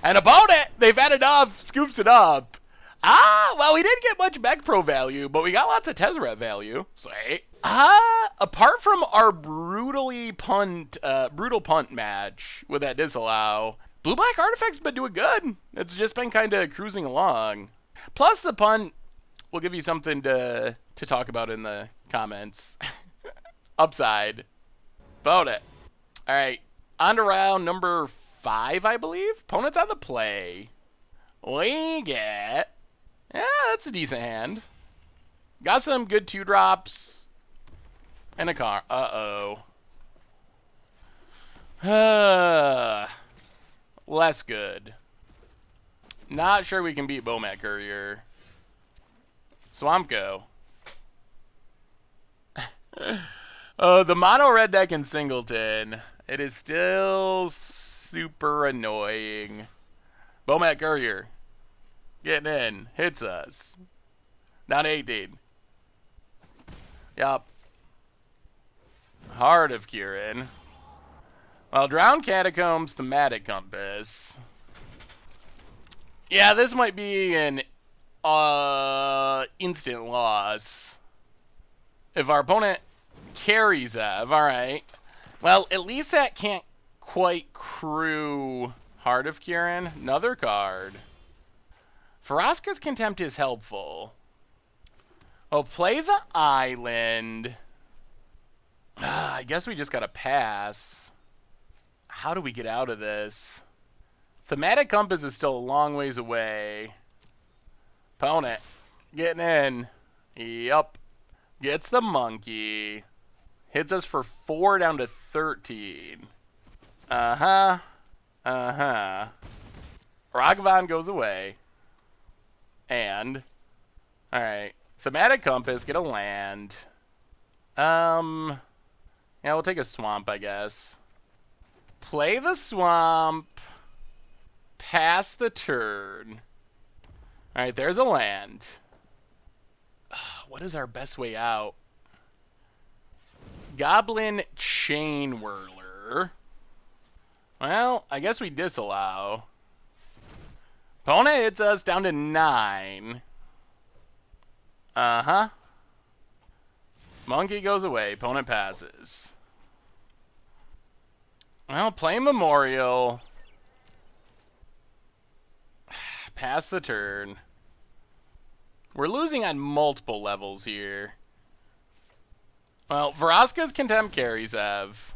And opponent, they've had enough, scoops it up. Well, we didn't get much Mech Pro value, but we got lots of Tezzeret value. Sweet. Apart from our brutal punt match with that disallow, Blue-Black Artifact's been doing good. It's just been kind of cruising along. Plus the punt will give you something to talk about in the comments. Upside. Vote it. All right, on to round number 5, I believe. Opponent's on the play. We get... Yeah, that's a decent hand. Got some good 2-drops. And a car. Uh-oh. Less good. Not sure we can beat Bomat Courier. Swampgo. The mono red deck in Singleton. It is still super annoying. Bomat Courier. Getting in. Hits us. Down 18. Yup. Heart of Kieran. Well, Drowned Catacombs, Thematic Compass. Yeah, this might be an instant loss. If our opponent carries Ev, alright. Well, at least that can't quite crew Heart of Kieran. Another card. Faraska's Contempt is helpful. Oh, play the island. I guess we just gotta pass. How do we get out of this? Thematic Compass is still a long ways away. Opponent. Getting in. Yup. Gets the monkey. Hits us for 4 down to 13. Uh-huh. Uh-huh. Ragavan goes away. And... Alright. Thematic Compass. Get a land. Yeah, we'll take a swamp, I guess. Play the swamp. Pass the turn. Alright, there's a land. What is our best way out? Goblin Chain Whirler. Well, I guess we disallow. Opponent hits us down to 9. Uh-huh. Monkey goes away. Opponent passes. Well, play Memorial. Pass the turn. We're losing on multiple levels here. Well, Vraska's Contempt carries have.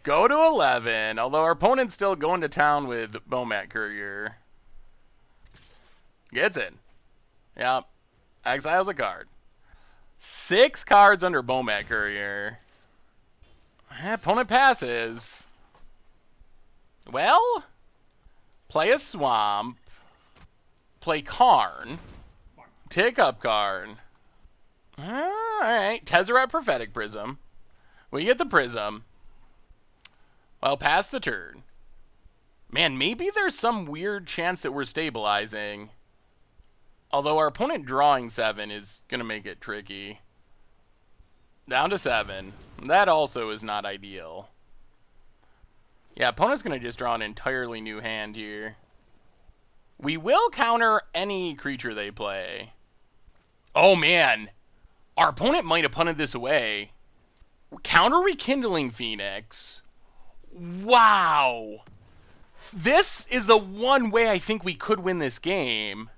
Go to 11, although our opponent's still going to town with Bomat Courier. Gets in. Yep. Exiles a card. 6 cards under Bomat Courier. Opponent passes. Well, play a Swamp. Play Karn. Take up Karn. Alright. Tezzeret Prophetic Prism. We get the Prism. Well, pass the turn. Man, maybe there's some weird chance that we're stabilizing. Although our opponent drawing 7 is going to make it tricky. Down to 7. That also is not ideal. Yeah, opponent's going to just draw an entirely new hand here. We will counter any creature they play. Oh, man. Our opponent might have punted this away. Counter Rekindling Phoenix. Wow. This is the one way I think we could win this game.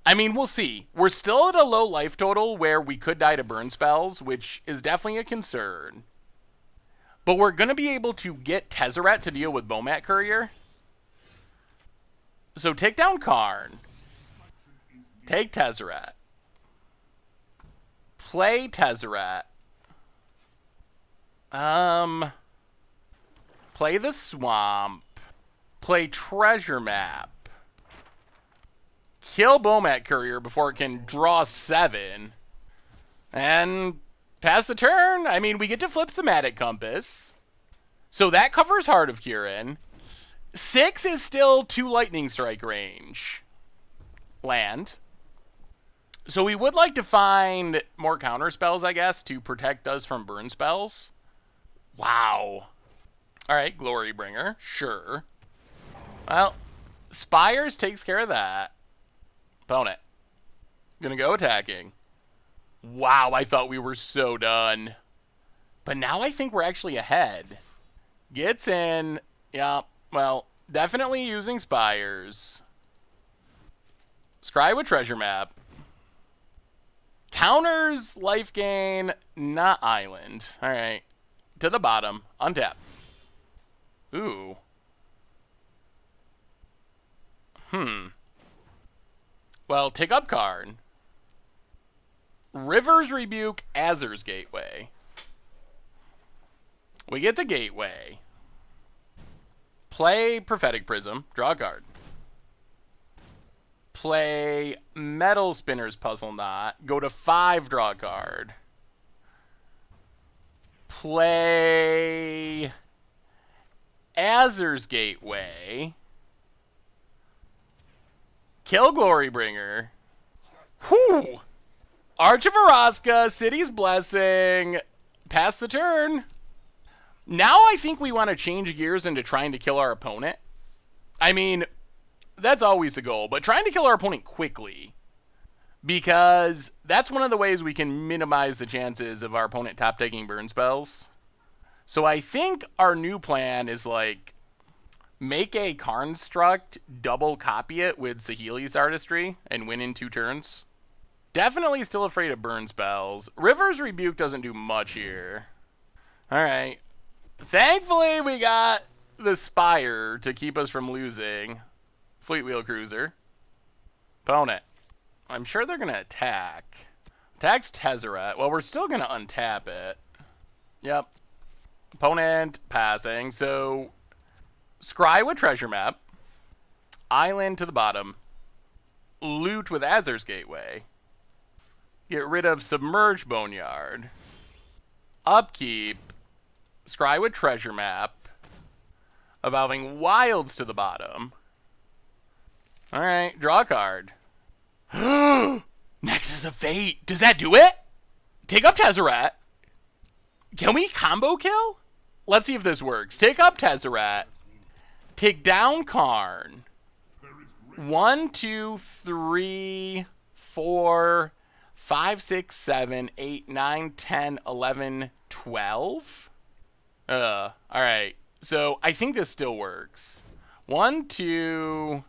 I mean, we'll see. We're still at a low life total where we could die to burn spells, which is definitely a concern. But we're going to be able to get Tezzeret to deal with Bomat Courier. So take down Karn. Take Tezzeret. Play Tezzeret. Play the Swamp. Play Treasure Map. Kill Bomat Courier before it can draw 7. And pass the turn. I mean, we get to flip Thematic Compass. So that covers Heart of Kirin. 6 is still 2 Lightning Strike range. Land. So we would like to find more counter spells, I guess, to protect us from burn spells. Wow. Alright, Glorybringer. Sure. Well, Spires takes care of that. Opponent. Gonna go attacking. Wow, I thought we were so done. But now I think we're actually ahead. Gets in. Yeah, well, definitely using Spires. Scry with Treasure Map. Counters life gain, not island. Alright. To the bottom. Untap. Ooh. Well, take up card. River's Rebuke, Azur's Gateway. We get the Gateway. Play Prophetic Prism. Draw a card. Play Metal Spinner's Puzzle Knot. Go to 5, draw a card. Play Azur's Gateway. Kill Glorybringer. Whew! Arch of Araska, City's Blessing. Pass the turn. Now I think we want to change gears into trying to kill our opponent. I mean, that's always the goal, but trying to kill our opponent quickly. Because that's one of the ways we can minimize the chances of our opponent top-taking burn spells. So I think our new plan is like, make a Construct, double copy it with Saheeli's Artistry, and win in 2 turns. Definitely still afraid of burn spells. River's Rebuke doesn't do much here. Alright. Thankfully, we got the Spire to keep us from losing. Fleetwheel Cruiser. Opponent. I'm sure they're going to attack. Attacks Tezzeret. Well, we're still going to untap it. Yep. Opponent passing. So, Scry with Treasure Map. Island to the bottom. Loot with Azur's Gateway. Get rid of Submerged Boneyard. Upkeep. Scry with Treasure Map. Evolving Wilds to the bottom. Alright, draw a card. Nexus of Fate. Does that do it? Take up Tezzeret. Can we combo kill? Let's see if this works. Take up Tezzeret. Take down Karn. 1, 2, 3, 4, 5, 6, 7, 8, 9, 10, 11, 12. Alright. So I think this still works. 1, 2,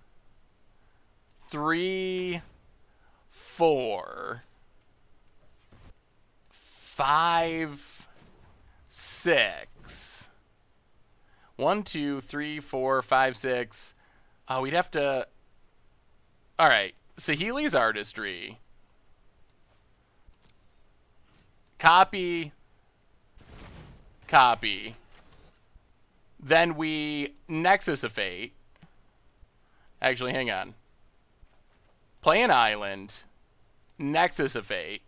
3, 4, 5, 6. 1, 2, 3, 4, 5, 6. We'd have to... Alright. Saheeli's Artistry. Copy. Copy. Then we Nexus of Fate. Actually, hang on. Play an island. Nexus of Fate.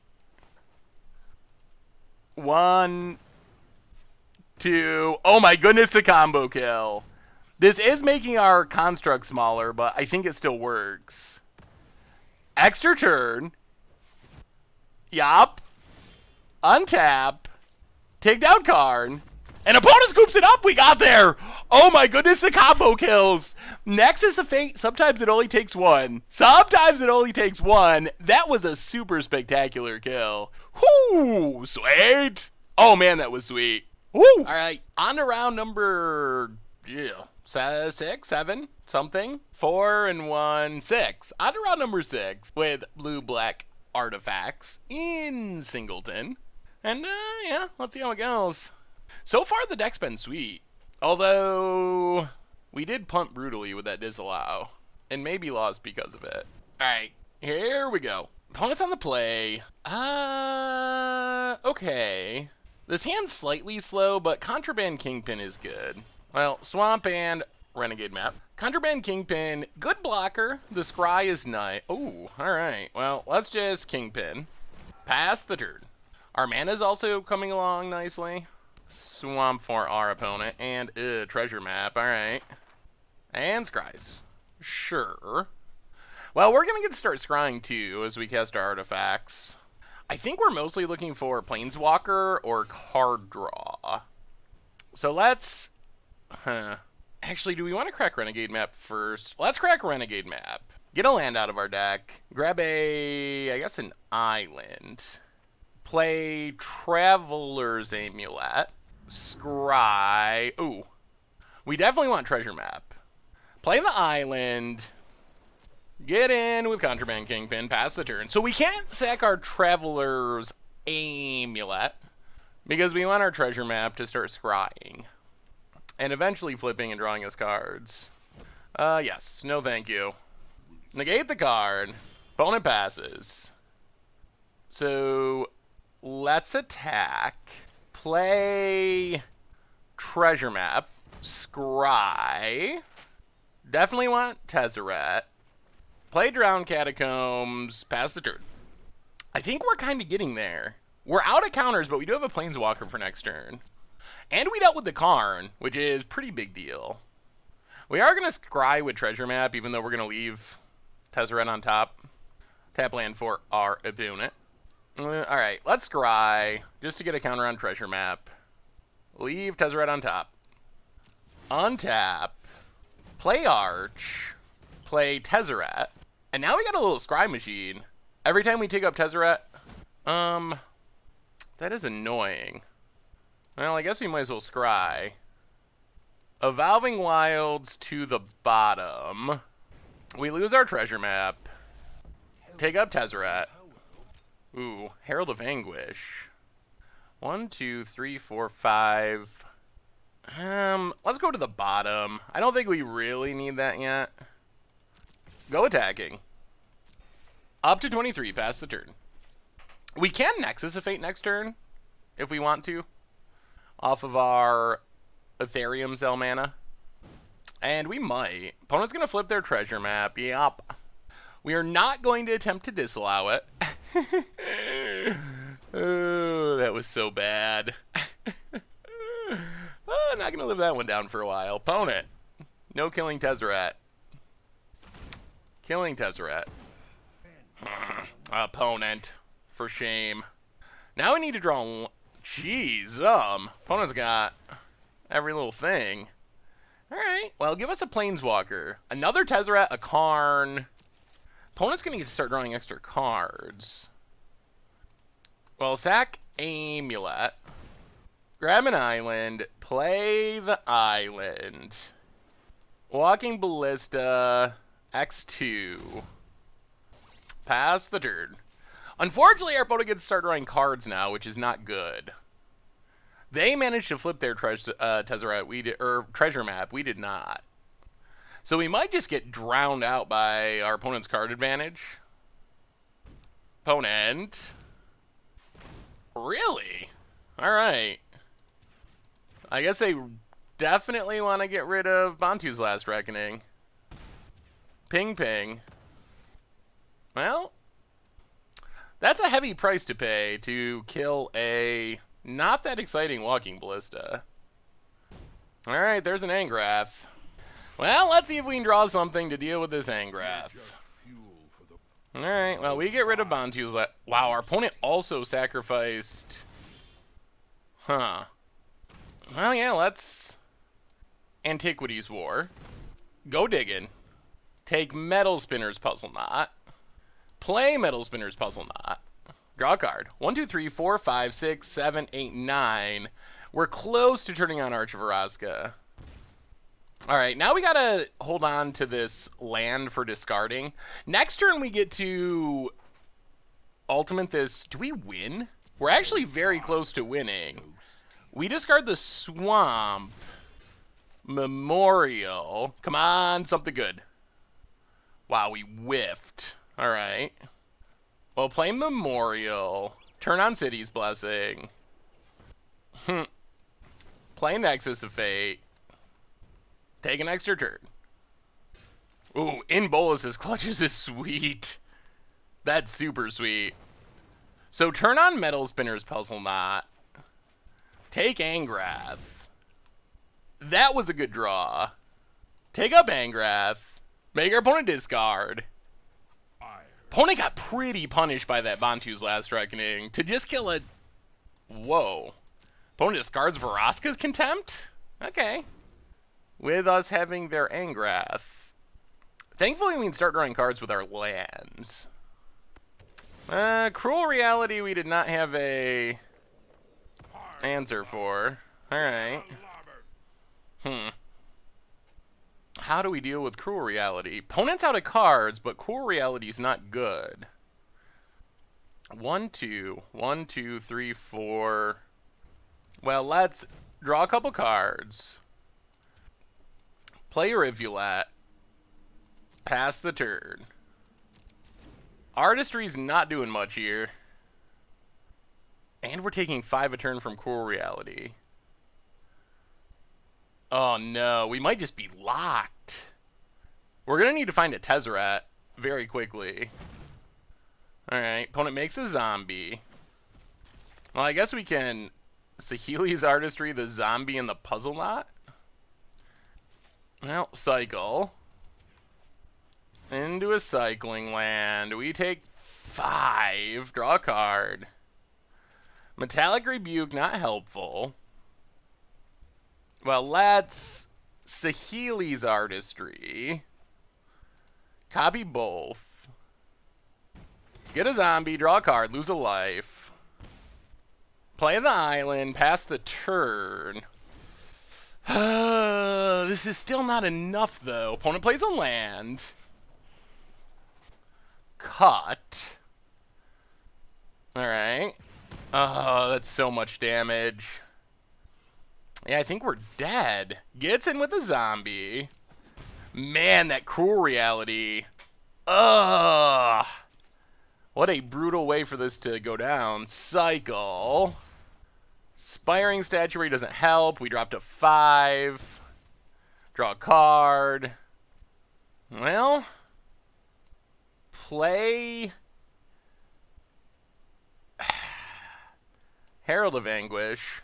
1, 2. Oh my goodness, the combo kill. This is making our construct smaller, but I think it still works. Extra turn. Yup. Untap. Take down Karn. And opponent scoops it up. We got there. Oh my goodness, the combo kills. Nexus of Fate, sometimes it only takes one. Sometimes it only takes one. That was a super spectacular kill. Whoo, sweet. Oh man, that was sweet. Woo. All right, on to round number 6, 7, something. 4 and 1, 6. On to round number 6 with blue-black artifacts in Singleton. And yeah, let's see how it goes. So far, the deck's been sweet. Although, we did punt brutally with that disallow. And maybe lost because of it. Alright, here we go. Opponent's on the play. Okay. This hand's slightly slow, but Contraband Kingpin is good. Well, Swamp and Renegade Map. Contraband Kingpin, good blocker. The Scry is nice. Oh, alright. Well, let's just Kingpin. Pass the turn. Our mana's also coming along nicely. Swamp for our opponent. And, treasure map. Alright. And scries. Sure. Well, we're going to get to start scrying too as we cast our artifacts. I think we're mostly looking for Planeswalker or card draw. So let's... Actually, do we want to crack Renegade Map first? Let's crack Renegade Map. Get a land out of our deck. Grab I guess an island. Play Traveler's Amulet. Scry. Ooh. We definitely want Treasure Map. Play the island. Get in with Contraband Kingpin. Pass the turn. So we can't sack our Traveler's Amulet because we want our Treasure Map to start scrying. And eventually flipping and drawing us cards. Yes. No thank you. Negate the card. Opponent passes. So... let's attack. Play Treasure Map. Scry. Definitely want Tezzeret. Play Drowned Catacombs. Pass the turn. I think we're kind of getting there. We're out of counters, but we do have a Planeswalker for next turn. And we dealt with the Karn, which is pretty big deal. We are going to scry with Treasure Map, even though we're going to leave Tezzeret on top. Tap land for our opponent. Alright, let's scry, just to get a counter on Treasure Map. Leave Tezzeret on top. Untap. Play Arch. Play Tezzeret. And now we got a little scry machine. Every time we take up Tezzeret, that is annoying. Well, I guess we might as well scry. Evolving Wilds to the bottom. We lose our Treasure Map. Take up Tezzeret. Ooh, Herald of Anguish. 1, 2, 3, 4, 5. Let's go to the bottom. I don't think we really need that yet. Go attacking. Up to 23, pass the turn. We can Nexus of Fate next turn, if we want to. Off of our Ethereum Cell mana. And we might. Opponent's going to flip their Treasure Map. Yup. We are not going to attempt to disallow it. Oh, that was so bad. Oh, not going to live that one down for a while. Opponent. No killing Tezzeret. Killing Tezzeret. Opponent. For shame. Now we need to draw... Jeez, opponent's got every little thing. Alright, well, give us a Planeswalker. Another Tezzeret, a Karn. Opponent's going to get to start drawing extra cards. Well, sack Amulet. Grab an island. Play the island. Walking Ballista. X2. Pass the turn. Unfortunately, our opponent gets to start drawing cards now, which is not good. They managed to flip their Tezzeret, or treasure map. We did not. So we might just get drowned out by our opponent's card advantage. Opponent. Really? Alright. I guess they definitely want to get rid of Bantu's Last Reckoning. Ping ping. Well, that's a heavy price to pay to kill a not that exciting Walking Ballista. Alright, there's an Angrath. Well, let's see if we can draw something to deal with this Angrath. Alright, well, we get rid of Bantu's Last... Wow, our opponent also sacrificed... Huh. Well, yeah, let's... Antiquities War. Go digging. Take Metal Spinner's Puzzle Knot. Play Metal Spinner's Puzzle Knot. Draw a card. 1, 2, 3, 4, 5, 6, 7, 8, 9. We're close to turning on Arch of Araska. Alright, now we gotta hold on to this land for discarding. Next turn we get to ultimate this. Do we win? We're actually very close to winning. We discard the Swamp. Memorial. Come on, something good. Wow, we whiffed. Alright. Well, play Memorial. Turn on City's Blessing. Play Nexus of Fate. Take an extra turn. Ooh, In Bolus's Clutches is sweet. That's super sweet. So turn on Metal Spinner's Puzzle Knot. Take Angrath. That was a good draw. Take up Angrath. Make our opponent discard. Opponent got pretty punished by that Bantu's Last Reckoning. To just kill a... Whoa. Opponent discards Vraska's Contempt? Okay. With us having their Angrath. Thankfully, we can start drawing cards with our lands. Cruel Reality we did not have a answer for. Alright. How do we deal with Cruel Reality? Opponent's out of cards, but Cruel Reality's not good. 1, 2. 1, 2, 3, 4. Well, let's draw a couple cards. Play Rivulet. Pass the turn. Artistry's not doing much here. And we're taking 5 a turn from Cruel Reality. Oh no, we might just be locked. We're going to need to find a Tezzeret very quickly. Alright, opponent makes a zombie. Well, I guess we can Saheeli's Artistry, the zombie, and the Puzzle Knot. Well, cycle. Into a cycling land. We take 5. Draw a card. Metallic Rebuke, not helpful. Well, let's Saheeli's Artistry. Copy both. Get a zombie, draw a card, lose a life. Play the island, pass the turn. This is still not enough, though. Opponent plays a land. Cut. Alright. Oh, that's so much damage. Yeah, I think we're dead. Gets in with a zombie. Man, that Cruel Reality. Ugh. What a brutal way for this to go down. Cycle. Spiring Statuary doesn't help. We drop to 5. Draw a card. Well, play Herald of Anguish.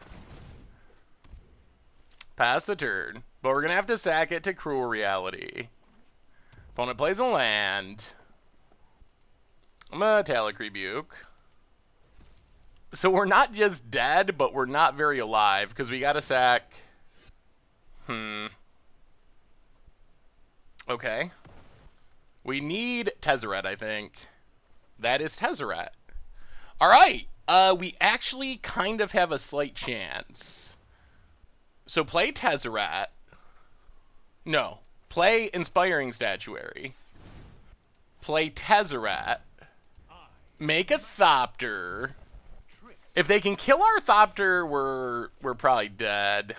Pass the turn. But we're going to have to sack it to Cruel Reality. Opponent plays a land. Metallic Rebuke. So we're not just dead, but we're not very alive, because we gotta sack... Okay. We need Tezzeret, I think. That is Tezzeret. Alright! We actually kind of have a slight chance. So play Tezzeret. No. Play Inspiring Statuary. Play Tezzeret. Make a Thopter. If they can kill our Thopter, we're probably dead.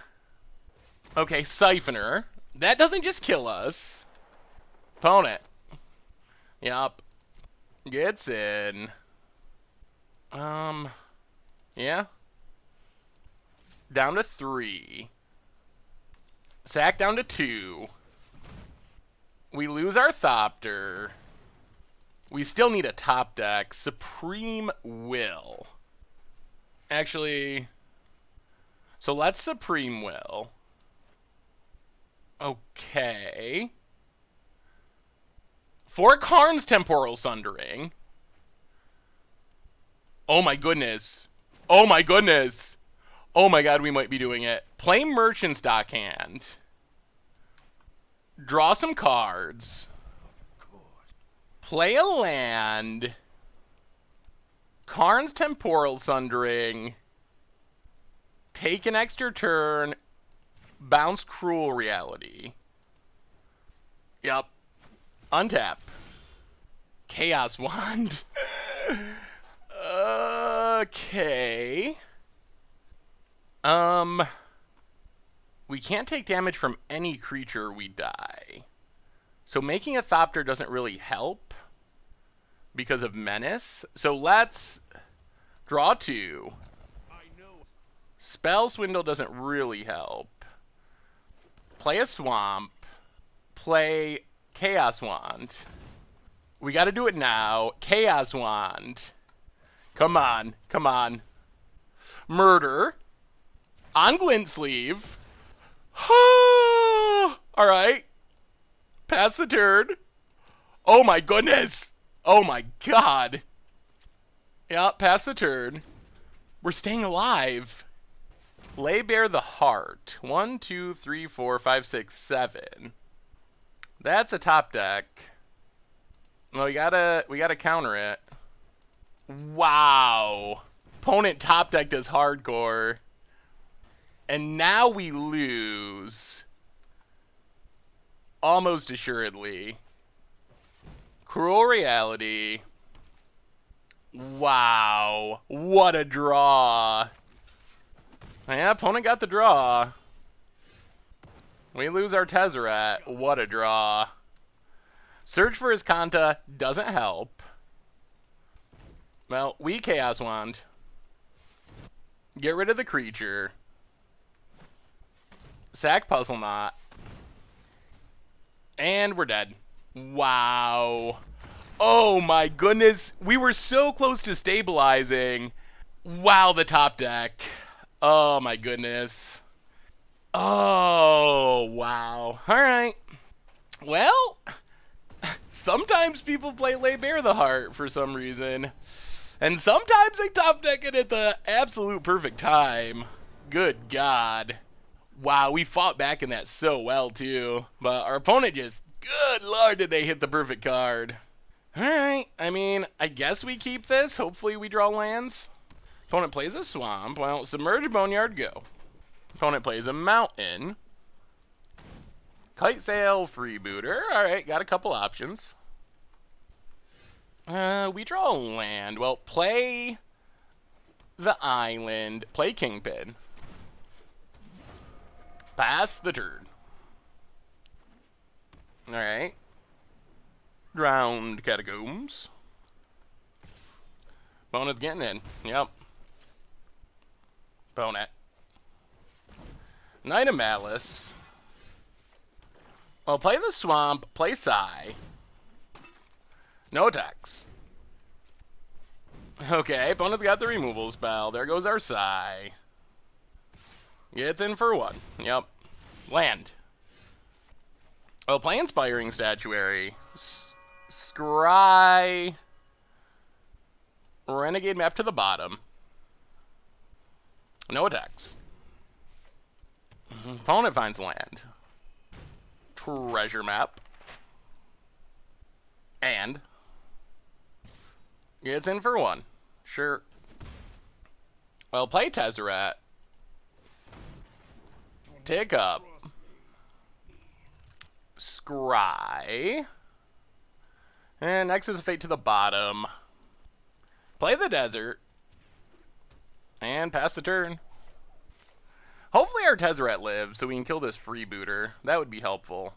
Okay, Siphoner. That doesn't just kill us. Opponent. Yup. Gets in. Yeah. Down to 3. Sack down to 2. We lose our Thopter. We still need a top deck. Supreme Will. Actually, so let's Supreme Will. Okay. 4 Karn's Temporal Sundering. Oh my goodness. Oh my goodness. Oh my god, we might be doing it. Play Merchant's Dockhand. Draw some cards. Play a land. Karn's Temporal Sundering. Take an extra turn. Bounce Cruel Reality. Yup. Untap. Chaos Wand. Okay. We can't take damage from any creature we die. So making a Thopter doesn't really help because of Menace. So let's draw 2. Spell Swindle doesn't really help. Play a Swamp. Play Chaos Wand. We gotta do it now. Chaos Wand. Come on. Come on. Murder. On Glint Sleeve. Alright. Pass the turn. Oh my goodness. Oh my god. Yeah, pass the turn. We're staying alive. Lay bare the heart. 1, 2, 3, 4, 5, 6, 7. That's a top deck. Well, we gotta counter it. Wow. Opponent top deck does hardcore. And now we lose. Almost assuredly. Cruel Reality. Wow. What a draw. Yeah, opponent got the draw. We lose our Tezzeret. What a draw. Search for his Kanta doesn't help. Well, we Chaos Wand. Get rid of the creature. Sack Puzzle Knot. And we're dead. Wow. Oh my goodness. We were so close to stabilizing. Wow, the top deck. Oh my goodness. Oh, wow. Alright. Well, sometimes people play Lay Bare the Heart for some reason. And sometimes they top deck it at the absolute perfect time. Good God. Wow, we fought back in that so well, too. But our opponent just, good lord, did they hit the perfect card. Alright, I mean, I guess we keep this. Hopefully we draw lands. Opponent plays a swamp. Well, Submerge Boneyard, go. Opponent plays a mountain. Kite Sail, Freebooter. Alright, got a couple options. We draw a land. Well, play the island. Play Kingpin. Pass the turn. Alright. Drowned Catacombs. Opponent's getting in. Yep. Opponent. Knight of Malice. Well, play the swamp. Play Psy. No attacks. Okay, opponent's got the removal spell. There goes our Psy. Gets in for 1. Yep. Land. Oh, play Inspiring Statuary. Scry. Renegade map to the bottom. No attacks. Opponent finds land. Treasure map. And gets in for one. Sure. Well, play Tezzeret. Tick up. Scry. And Nexus of Fate to the bottom. Play the desert. And pass the turn. Hopefully our Tezzeret lives so we can kill this freebooter. That would be helpful.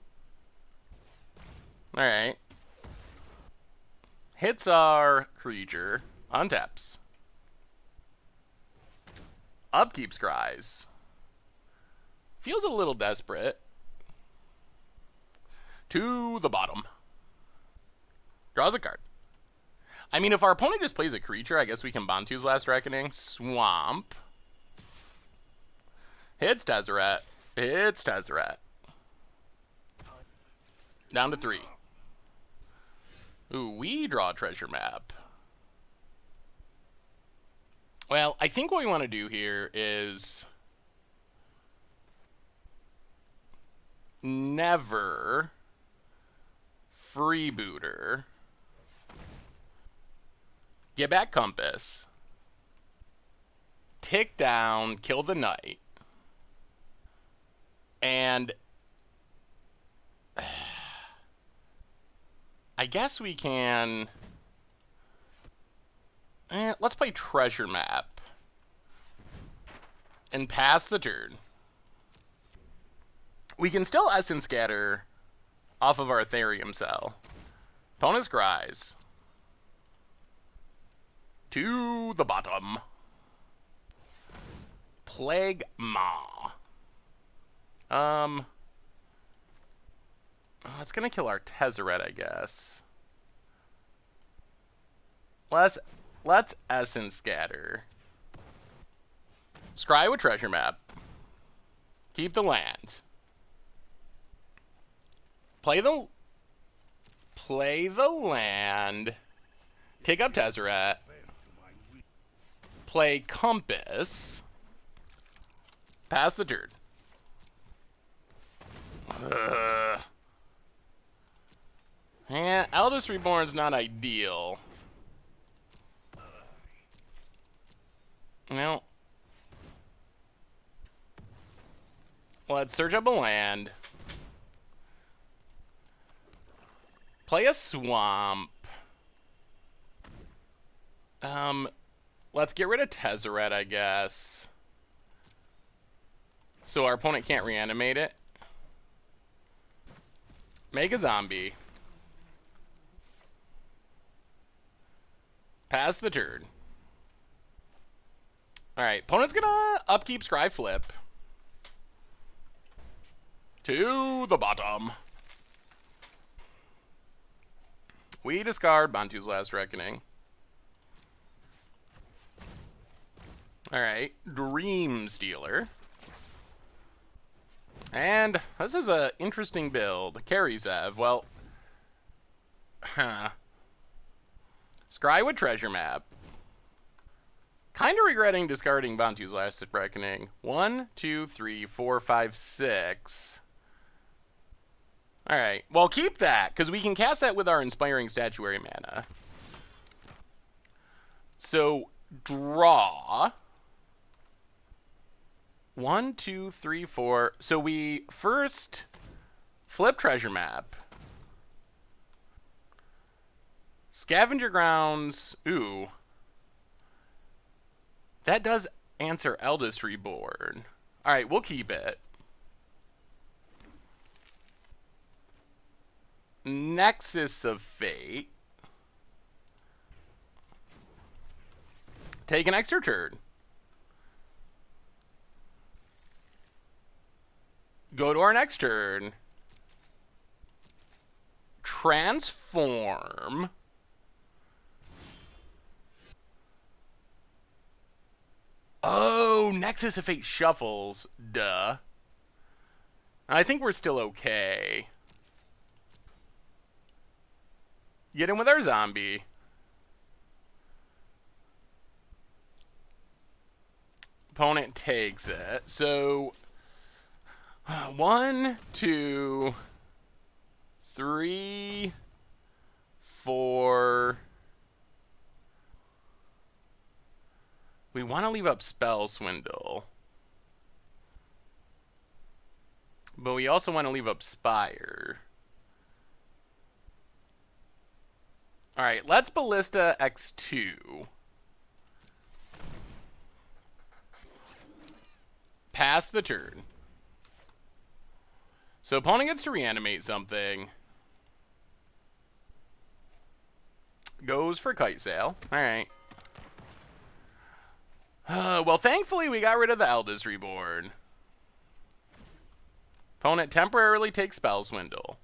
Alright. Hits our creature. Untaps. Upkeep Scries. Feels a little desperate. To the bottom. Draws a card. I mean, if our opponent just plays a creature, I guess we can Bantu's Last Reckoning. Swamp. Hits Tezzeret. Hits Tezzeret. Down to 3. Ooh, we draw a treasure map. Well, I think what we want to do here is never freebooter. Get back Compass. Tick down, kill the knight. And I guess we can... let's play Treasure Map. And pass the turn. We can still Essence Scatter off of our Ethereum cell. Opponent's Cries. To the bottom. Plague Maw. It's gonna kill our Tezzeret, I guess. Let's Essence Scatter. Scry with Treasure Map. Keep the land. Play the land. Take up Tezzeret. Play Compass. Pass the turn. Yeah, Eldest Reborn's not ideal. No. Let's search up a land. Play a swamp. Let's get rid of Tezzeret, I guess. So our opponent can't reanimate it. Make a zombie. Pass the turn. Alright, opponent's gonna upkeep Scry Flip. To the bottom. We discard Bantu's Last Reckoning. Alright, Dream Stealer. And this is an interesting build. Karizev, well... Scry with Treasure Map. Kind of regretting discarding Bantu's Last Reckoning. 1, 2, 3, 4, 5, 6. Alright, well keep that, because we can cast that with our Inspiring Statuary mana. So, draw... 1, 2, 3, 4. So we first flip Treasure Map. Scavenger Grounds. Ooh. That does answer Eldest Reborn. Alright, we'll keep it. Nexus of Fate. Take an extra turn. Go to our next turn. Transform. Oh, Nexus of Fate shuffles. Duh. I think we're still okay. Get in with our zombie. Opponent takes it. So 1, 2, 3, 4. We want to leave up Spell Swindle. But we also want to leave up Spire. Alright, let's Ballista X2. Pass the turn. So opponent gets to reanimate something. Goes for Kite Sail. Alright. Well, thankfully we got rid of the Eldest Reborn. Opponent temporarily takes Spell Swindle.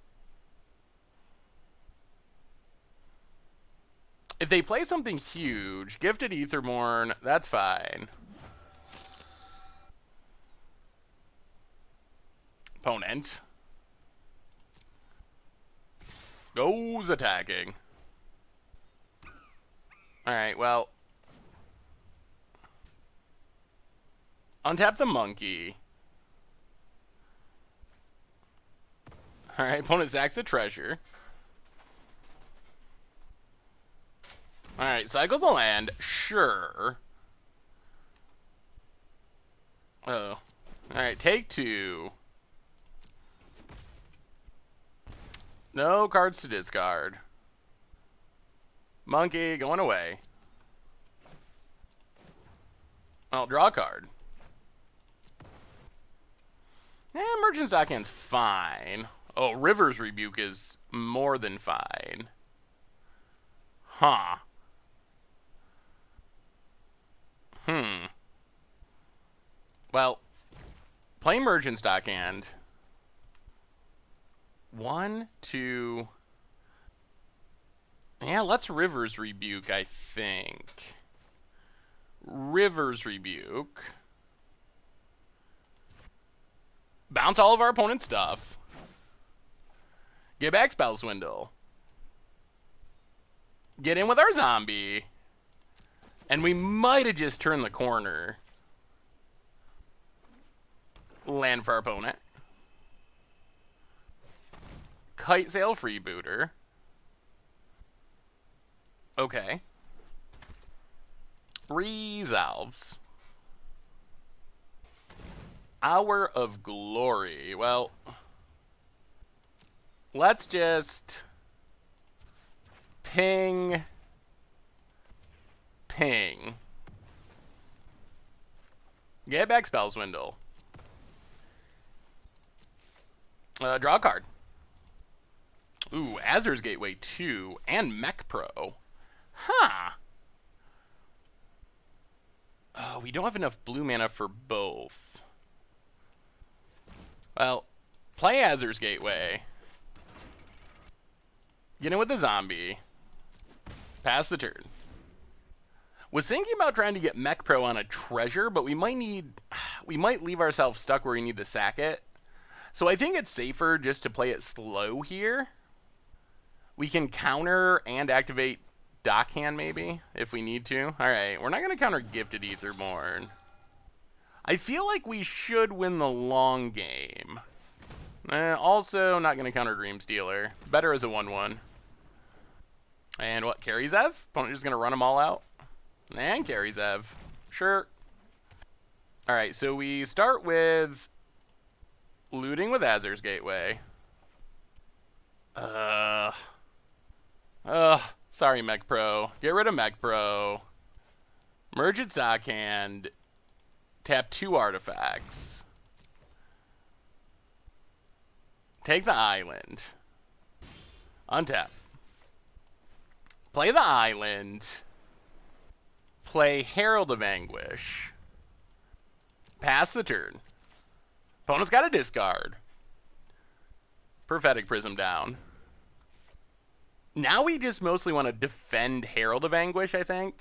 If they play something huge, Gifted Aetherborn, that's fine. Opponent goes attacking. Alright, well. Untap the monkey. Alright, opponent sacks a treasure. Alright, cycles a land. Sure. Oh. Alright, take 2. No cards to discard. Monkey going away. I'll draw a card. Merchant's Dockhand's fine. Oh, River's Rebuke is more than fine. Huh. Well, play Merchant's Dockhand. 1, 2. Yeah, let's River's Rebuke, I think. River's Rebuke. Bounce all of our opponent's stuff. Get back Spell Swindle. Get in with our zombie. And we might have just turned the corner. Land for our opponent. Kite Sail Freebooter. Okay. Resolves. Hour of Glory. Well, let's just ping. Get back Spell Swindle. Draw a card. Ooh, Azur's Gateway 2 and Mech Pro. Huh. Oh, we don't have enough blue mana for both. Well, play Azur's Gateway. Get in with the zombie. Pass the turn. Was thinking about trying to get Mech Pro on a treasure, but we might leave ourselves stuck where we need to sack it. So I think it's safer just to play it slow here. We can counter and activate Dockhand maybe, if we need to. Alright, we're not going to counter Gifted Aetherborn. I feel like we should win the long game. Also, not going to counter Dream Stealer. Better as a 1-1. And what, carry Zev? Opponent just going to run them all out? And carry Zev. Sure. Alright, so we start with looting with Azur's Gateway. Sorry, Mech Pro. Get rid of Mech Pro. Merchant's Dockhand. Tap 2 artifacts. Take the island. Untap. Play the island. Play Herald of Anguish. Pass the turn. Opponent's got a discard. Prophetic Prism down. Now we just mostly want to defend Herald of Anguish, I think.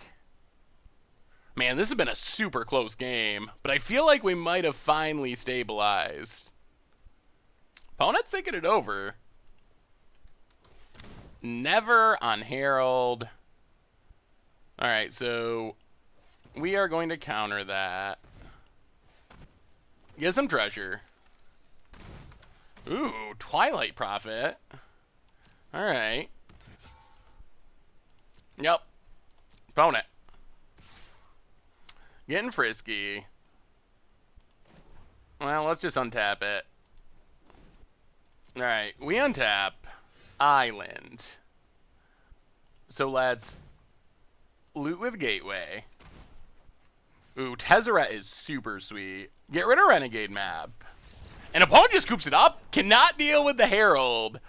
Man, this has been a super close game, but I feel like we might have finally stabilized. Opponent's thinking it over. Never on Herald. Alright, so we are going to counter that. Get some treasure. Ooh, Twilight Prophet. Alright. Yep. Opponent. Getting frisky. Well, let's just untap it. Alright, we untap Island. So let's loot with Gateway. Ooh, Tezzeret is super sweet. Get rid of Renegade Map. And opponent just scoops it up. Cannot deal with the Herald.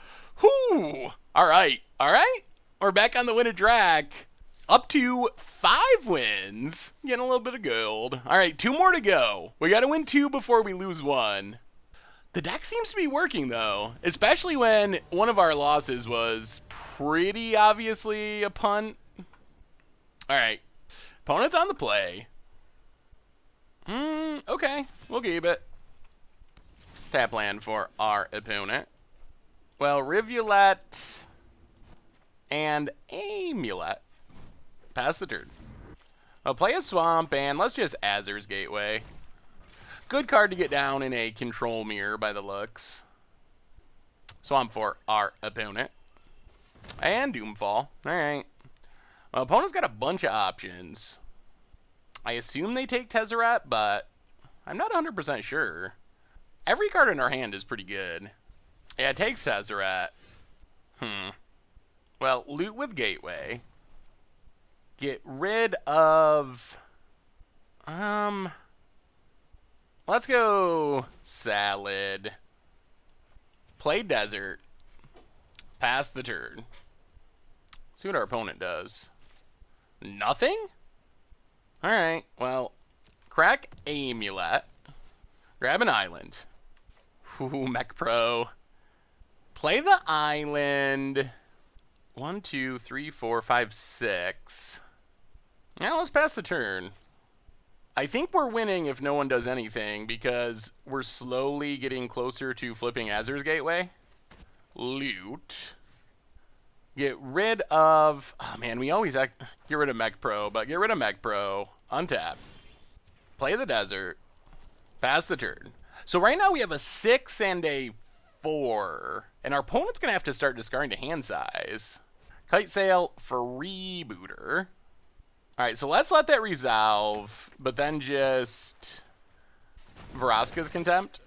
Whoo! Alright, alright. We're back on the winning track. Up to 5 wins. Getting a little bit of gold. Alright, 2 more to go. We gotta win 2 before we lose 1. The deck seems to be working, though. Especially when one of our losses was pretty obviously a punt. Alright. Opponent's on the play. Okay. We'll keep it. Tap land for our opponent. Well, Rivulet and Amulet. Pass the turn. I'll play a Swamp, and let's just Azur's Gateway. Good card to get down in a control mirror by the looks. Swamp for our opponent. And Doomfall. Alright. Well, opponent's got a bunch of options. I assume they take Tezzeret, but I'm not 100% sure. Every card in our hand is pretty good. Yeah, it takes Tezzeret. Well, loot with Gateway. Get rid of... Let's go Salad. Play Desert. Pass the turn. See what our opponent does. Nothing? Alright, well, crack Amulet. Grab an island. Ooh, Mech Pro. Play the island. 1, 2, 3, 4, 5, 6. Now let's pass the turn. I think we're winning if no one does anything because we're slowly getting closer to flipping Azur's Gateway. Loot. Get rid of... Oh, man, we always get rid of Mech Pro, but get rid of Mech Pro. Untap. Play the Desert. Pass the turn. So right now we have a 6 and a 4. And our opponent's going to have to start discarding to hand size. Kite Sail, Freebooter. Alright, so let's let that resolve, but then just... Vraska's Contempt.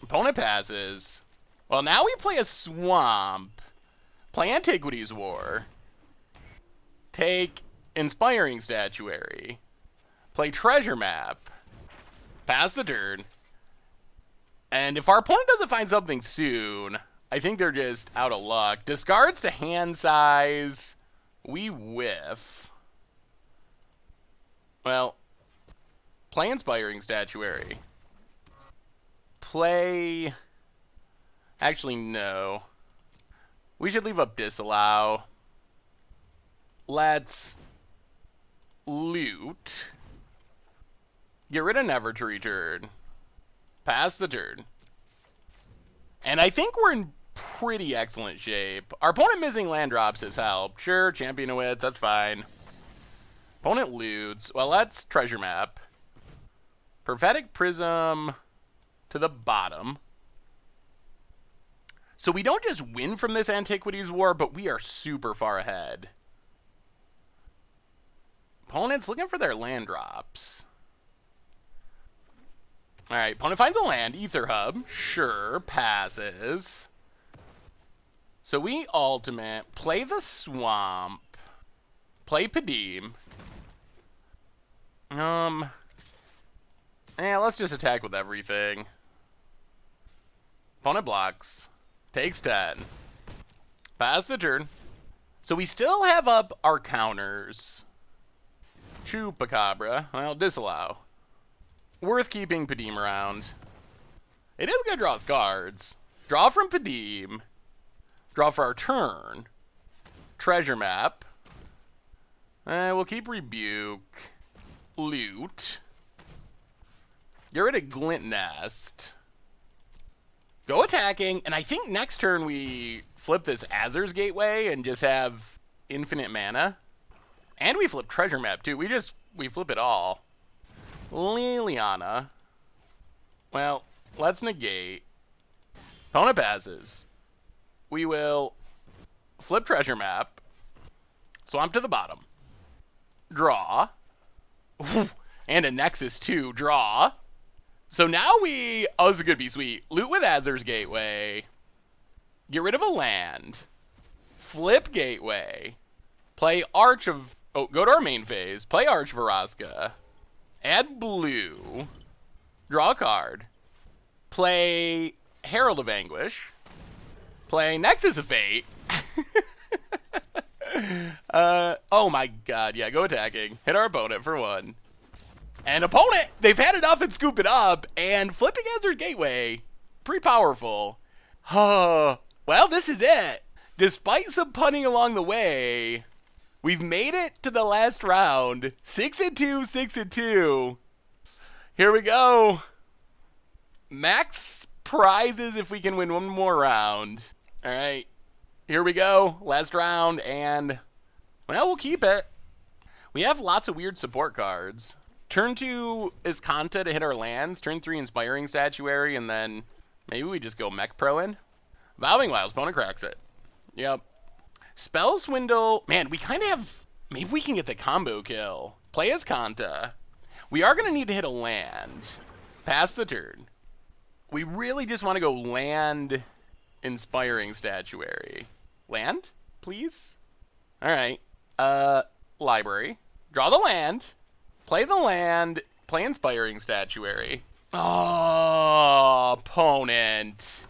Opponent passes. Well, now we play a Swamp. Play Antiquities War. Take Inspiring Statuary. Play Treasure Map. Pass the turn. And if our opponent doesn't find something soon, I think they're just out of luck. Discards to hand size. We whiff. Well, play Inspiring Statuary. Play... Actually, no. We should leave up Disallow. Let's loot. Get rid of Never to Return. Pass the turn. And I think we're in pretty excellent shape. Our opponent missing land drops has helped. Sure, Champion of Wits, that's fine. Opponent loots. Well, that's Treasure Map. Prophetic Prism to the bottom. So we don't just win from this Antiquities War, but we are super far ahead. Opponent's looking for their land drops. Alright, opponent finds a land. Ether Hub. Sure, passes. So we ultimate. Play the Swamp. Play Padim. Yeah, let's just attack with everything. Opponent blocks. Takes 10. Pass the turn. So we still have up our counters. Chupacabra. Well, Disallow. Worth keeping Padim around. It is going to draw us cards. Draw from Padim. Draw for our turn. Treasure Map. We'll keep Rebuke. Loot. Get rid of Glint Nest. Go attacking, and I think next turn we flip this Azur's Gateway and just have infinite mana. And we flip Treasure Map too. We flip it all. Liliana. Well, let's negate. Opponent passes. We will flip treasure map. Swamp to the bottom. Draw. Ooh, and a Nexus too. Draw. So now we... Oh, this is going to be sweet. Loot with Azur's Gateway. Get rid of a land. Flip Gateway. Play Arch of... Oh, go to our main phase. Play Arch Varaska. Add blue. Draw a card. Play Herald of Anguish. Play Nexus of Fate. Oh my god. Yeah, go attacking. Hit our opponent for 1. And opponent, they've had enough and scoop it up. And flipping Azure Gateway. Pretty powerful. Well, this is it. Despite some punting along the way, we've made it to the last round. 6-2, 6-2. Here we go. Max prizes if we can win one more round. All right. Here we go. Last round. And, well, we'll keep it. We have lots of weird support cards. Turn 2 is Kanta to hit our lands. Turn 3 Inspiring Statuary. And then maybe we just go Mech Pro in. Vowing Wilds. Opponent cracks it. Yep. Spell Swindle. Man, we kind of have... Maybe we can get the combo kill. Play as Kanta. We are going to need to hit a land. Pass the turn. We really just want to go land Inspiring Statuary. Land, please? Alright. Library. Draw the land. Play the land. Play Inspiring Statuary. Oh, opponent.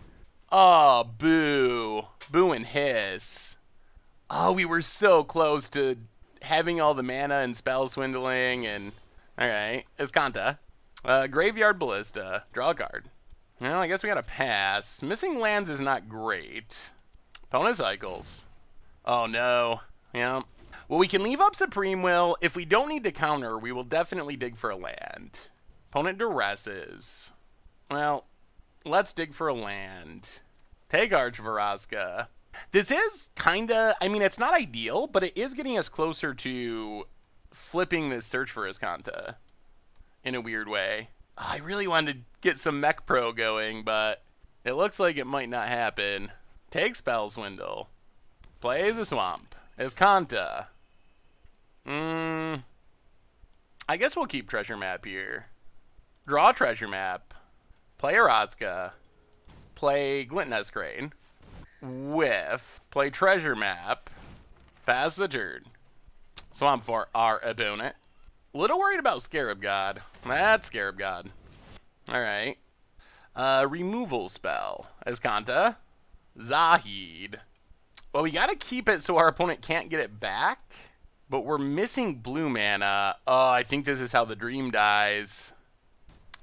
Oh, boo. Boo and hiss. Oh, we were so close to having all the mana and spell swindling and... Alright, Escanta. Graveyard Ballista. Draw a card. Well, I guess we gotta pass. Missing lands is not great. Opponent cycles. Oh no. Yeah. Well, we can leave up Supreme Will. If we don't need to counter, we will definitely dig for a land. Opponent duresses. Well, let's dig for a land. Take Arch Varaska. This is kinda, I mean, it's not ideal, but it is getting us closer to flipping this Search for Escanta in a weird way. I really wanted to get some Mech Pro going, but it looks like it might not happen. Take Spell Swindle. Plays a Swamp. Escanta. I guess we'll keep Treasure Map here. Draw Treasure Map. Play Araska. Play Glintiness Crane. Whiff. Play Treasure Map. Pass the turn. Swamp for our opponent. A little worried about Scarab God. That's Scarab God. Alright. Removal spell. Escanta. Zahid. Well, we gotta keep it so our opponent can't get it back. But we're missing blue mana. Oh, I think this is how the dream dies.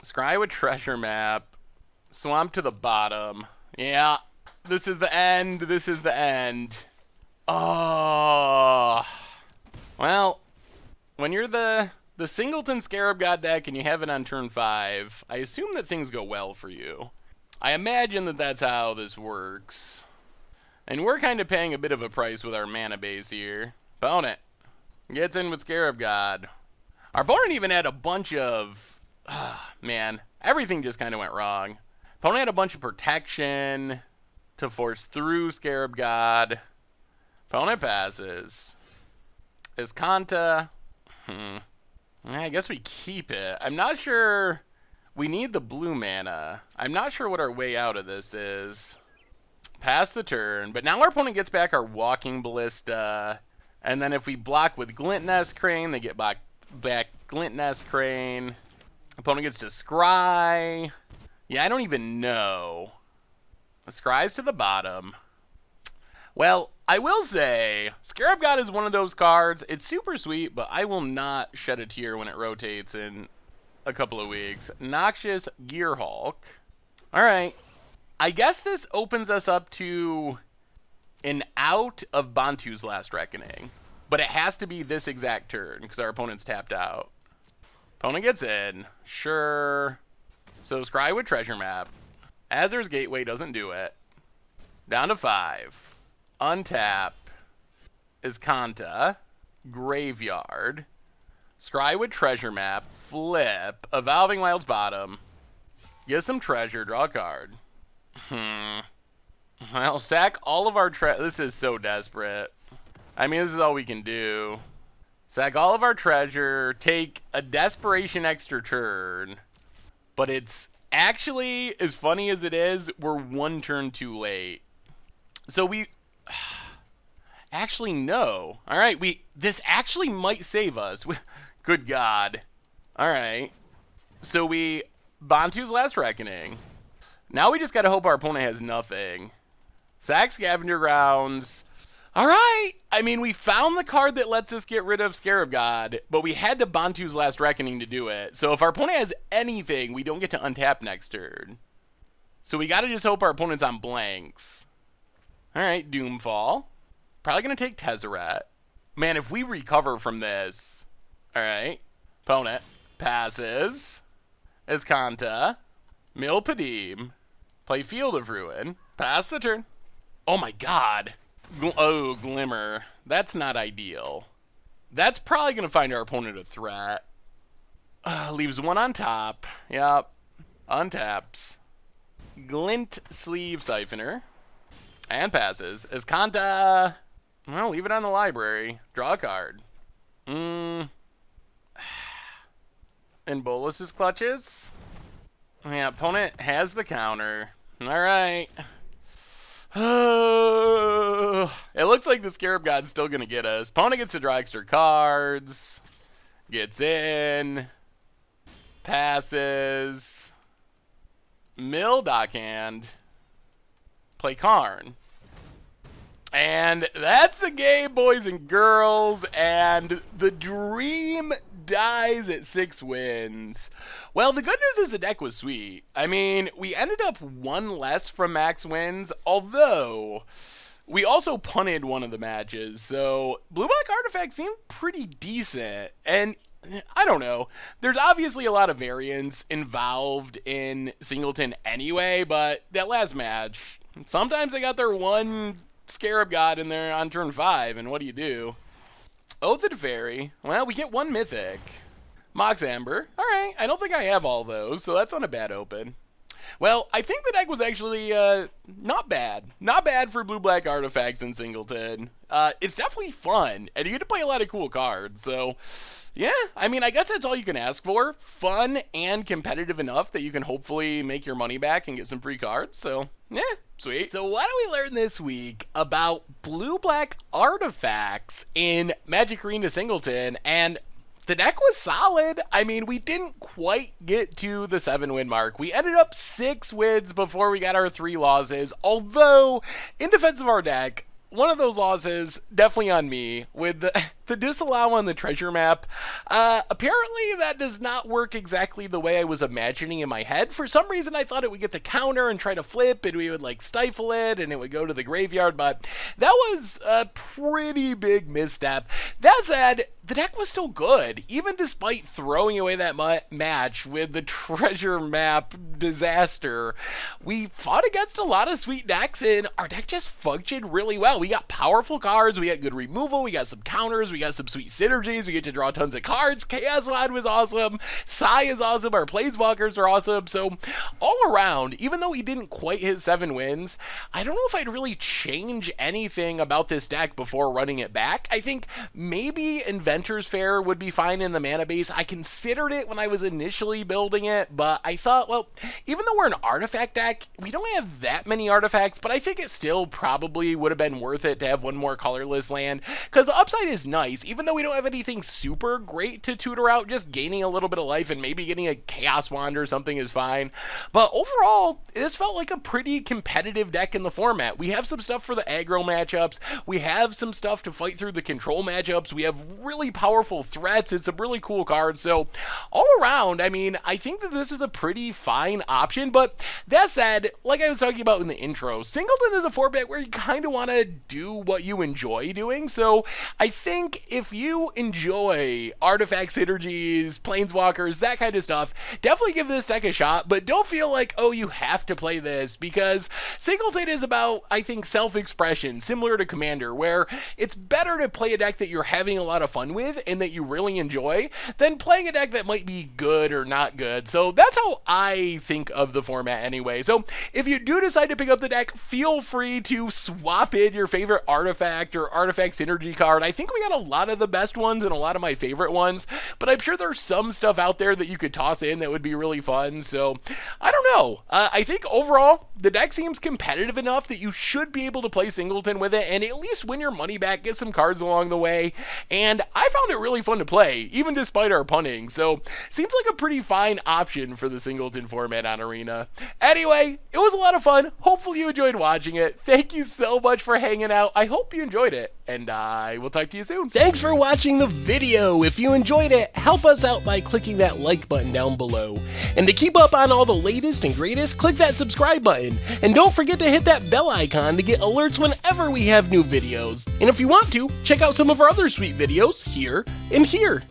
Scry with Treasure Map. Swamp to the bottom. Yeah. This is the end. This is the end. Oh. Well, when you're the Singleton Scarab God deck and you have it on turn 5, I assume that things go well for you. I imagine that that's how this works. And we're kind of paying a bit of a price with our mana base here. Opponent gets in with Scarab God. Our opponent even had a bunch of... man, everything just kind of went wrong. Opponent had a bunch of protection to force through Scarab God. Opponent passes. Escanta. I guess we keep it. I'm not sure. We need the blue mana. I'm not sure what our way out of this is. Pass the turn. But now our opponent gets back our Walking Ballista. And then if we block with Glintiness Crane, they get back Glintiness Crane. Opponent gets to Scry. Yeah, I don't even know. Scry's to the bottom. Well, I will say, Scarab God is one of those cards. It's super sweet, but I will not shed a tear when it rotates in a couple of weeks. Noxious Gearhulk. Alright. I guess this opens us up to an out of Bantu's Last Reckoning. But it has to be this exact turn, because our opponent's tapped out. Opponent gets in. Sure. So Scry with Treasure Map. Azur's Gateway doesn't do it. Down to 5. Untap. Escanta. Graveyard. Scry with Treasure Map. Flip. Evolving Wilds bottom. Get some treasure, draw a card. Well, sack all of our this is so desperate. I mean, this is all we can do. Sack all of our treasure, take a desperation extra turn. But it's actually, as funny as it is, we're one turn too late. So we... Actually, no. Alright, this actually might save us. Good God. Alright. So we... Bantu's Last Reckoning. Now we just gotta hope our opponent has nothing. Sack Scavenger Grounds. Alright! I mean, we found the card that lets us get rid of Scarab God, but we had to Bantu's Last Reckoning to do it. So if our opponent has anything, we don't get to untap next turn. So we gotta just hope our opponent's on blanks. Alright, Doomfall. Probably gonna take Tezzeret. Man, if we recover from this... Alright. Opponent passes. Escanta. Milpadim. Play Field of Ruin. Pass the turn. Oh my god. Oh, Glimmer. That's not ideal. That's probably going to find our opponent a threat. Leaves one on top. Yep. Untaps. Glint Sleeve Siphoner. And passes. Escanta. Well, leave it on the library. Draw a card. In Bolus's Clutches. Yeah, opponent has the counter. Alright. It looks like the Scarab God's still going to get us. Opponent gets to draw extra cards. Gets in. Passes. Mill Dockhand. Play Karn. And that's a game, boys and girls. And the dream dies at 6 wins. Well, the good news is the deck was sweet. I mean, we ended up one less from max wins, although we also punted one of the matches. So Blue-Black Artifacts seemed pretty decent. And I don't know. There's obviously a lot of variance involved in Singleton anyway, but that last match, sometimes they got their one Scarab God in there on turn 5, and what do you do? Oath of Fairy. Well, we get one Mythic. Mox Amber. Alright, I don't think I have all those, so that's not a bad open. Well, I think the deck was actually not bad. Not bad for Blue-Black Artifacts in Singleton. It's definitely fun, and you get to play a lot of cool cards, so... Yeah, I mean, I guess that's all you can ask for. Fun and competitive enough that you can hopefully make your money back and get some free cards, so... Yeah, sweet. So what do we learn this week about Blue-Black Artifacts in Magic Arena Singleton? And the deck was solid. I mean, we didn't quite get to the 7-win mark. We ended up 6 wins before we got our 3 losses. Although, in defense of our deck, one of those losses, definitely on me, with the disallow on the treasure map. Apparently that does not work exactly the way I was imagining in my head. For some reason I thought it would get the counter and try to flip and we would like stifle it and it would go to the graveyard, but that was a pretty big misstep. That said, the deck was still good, even despite throwing away that match with the treasure map disaster. We fought against a lot of sweet decks, and our deck just functioned really well. We got powerful cards, we got good removal, we got some counters, we got some sweet synergies, we get to draw tons of cards. Chaos Wand was awesome, Sai is awesome, our Planeswalkers are awesome. So all around, even though we didn't quite hit 7 wins, I don't know if I'd really change anything about this deck before running it back. I think maybe Inventor's Fair would be fine in the mana base. I considered it when I was initially building it, but I thought, well, even though we're an artifact deck, we don't have that many artifacts, but I think it still probably would have been worth it to have one more colorless land, because the upside is nice. Even though we don't have anything super great to tutor out, just gaining a little bit of life and maybe getting a Chaos Wand or something is fine. But overall, this felt like a pretty competitive deck in the format. We have some stuff for the aggro matchups, we have some stuff to fight through the control matchups, we have really powerful threats, it's some really cool cards. So all around, I mean, I think that this is a pretty fine option. But that said, like I was talking about in the intro, Singleton is a format where you kind of want to do what you enjoy doing. So I think think if you enjoy artifact synergies, planeswalkers, that kind of stuff, definitely give this deck a shot, but don't feel like, oh, you have to play this, because Singleton is about, I think, self-expression, similar to Commander, where it's better to play a deck that you're having a lot of fun with and that you really enjoy than playing a deck that might be good or not good. So that's how I think of the format anyway. So if you do decide to pick up the deck, feel free to swap in your favorite artifact or artifact synergy card. I think we got a lot of the best ones and a lot of my favorite ones, but I'm sure there's some stuff out there that you could toss in that would be really fun. So I don't know. I think overall the deck seems competitive enough that you should be able to play Singleton with it and at least win your money back, get some cards along the way. And I found it really fun to play, even despite our punting. So seems like a pretty fine option for the Singleton format on Arena. Anyway, it was a lot of fun. Hopefully you enjoyed watching it. Thank you so much for hanging out. I hope you enjoyed it, and I will talk to you soon. Thanks for watching the video. If you enjoyed it, help us out by clicking that like button down below. And to keep up on all the latest and greatest, click that subscribe button. And don't forget to hit that bell icon to get alerts whenever we have new videos. And if you want to, check out some of our other sweet videos here and here.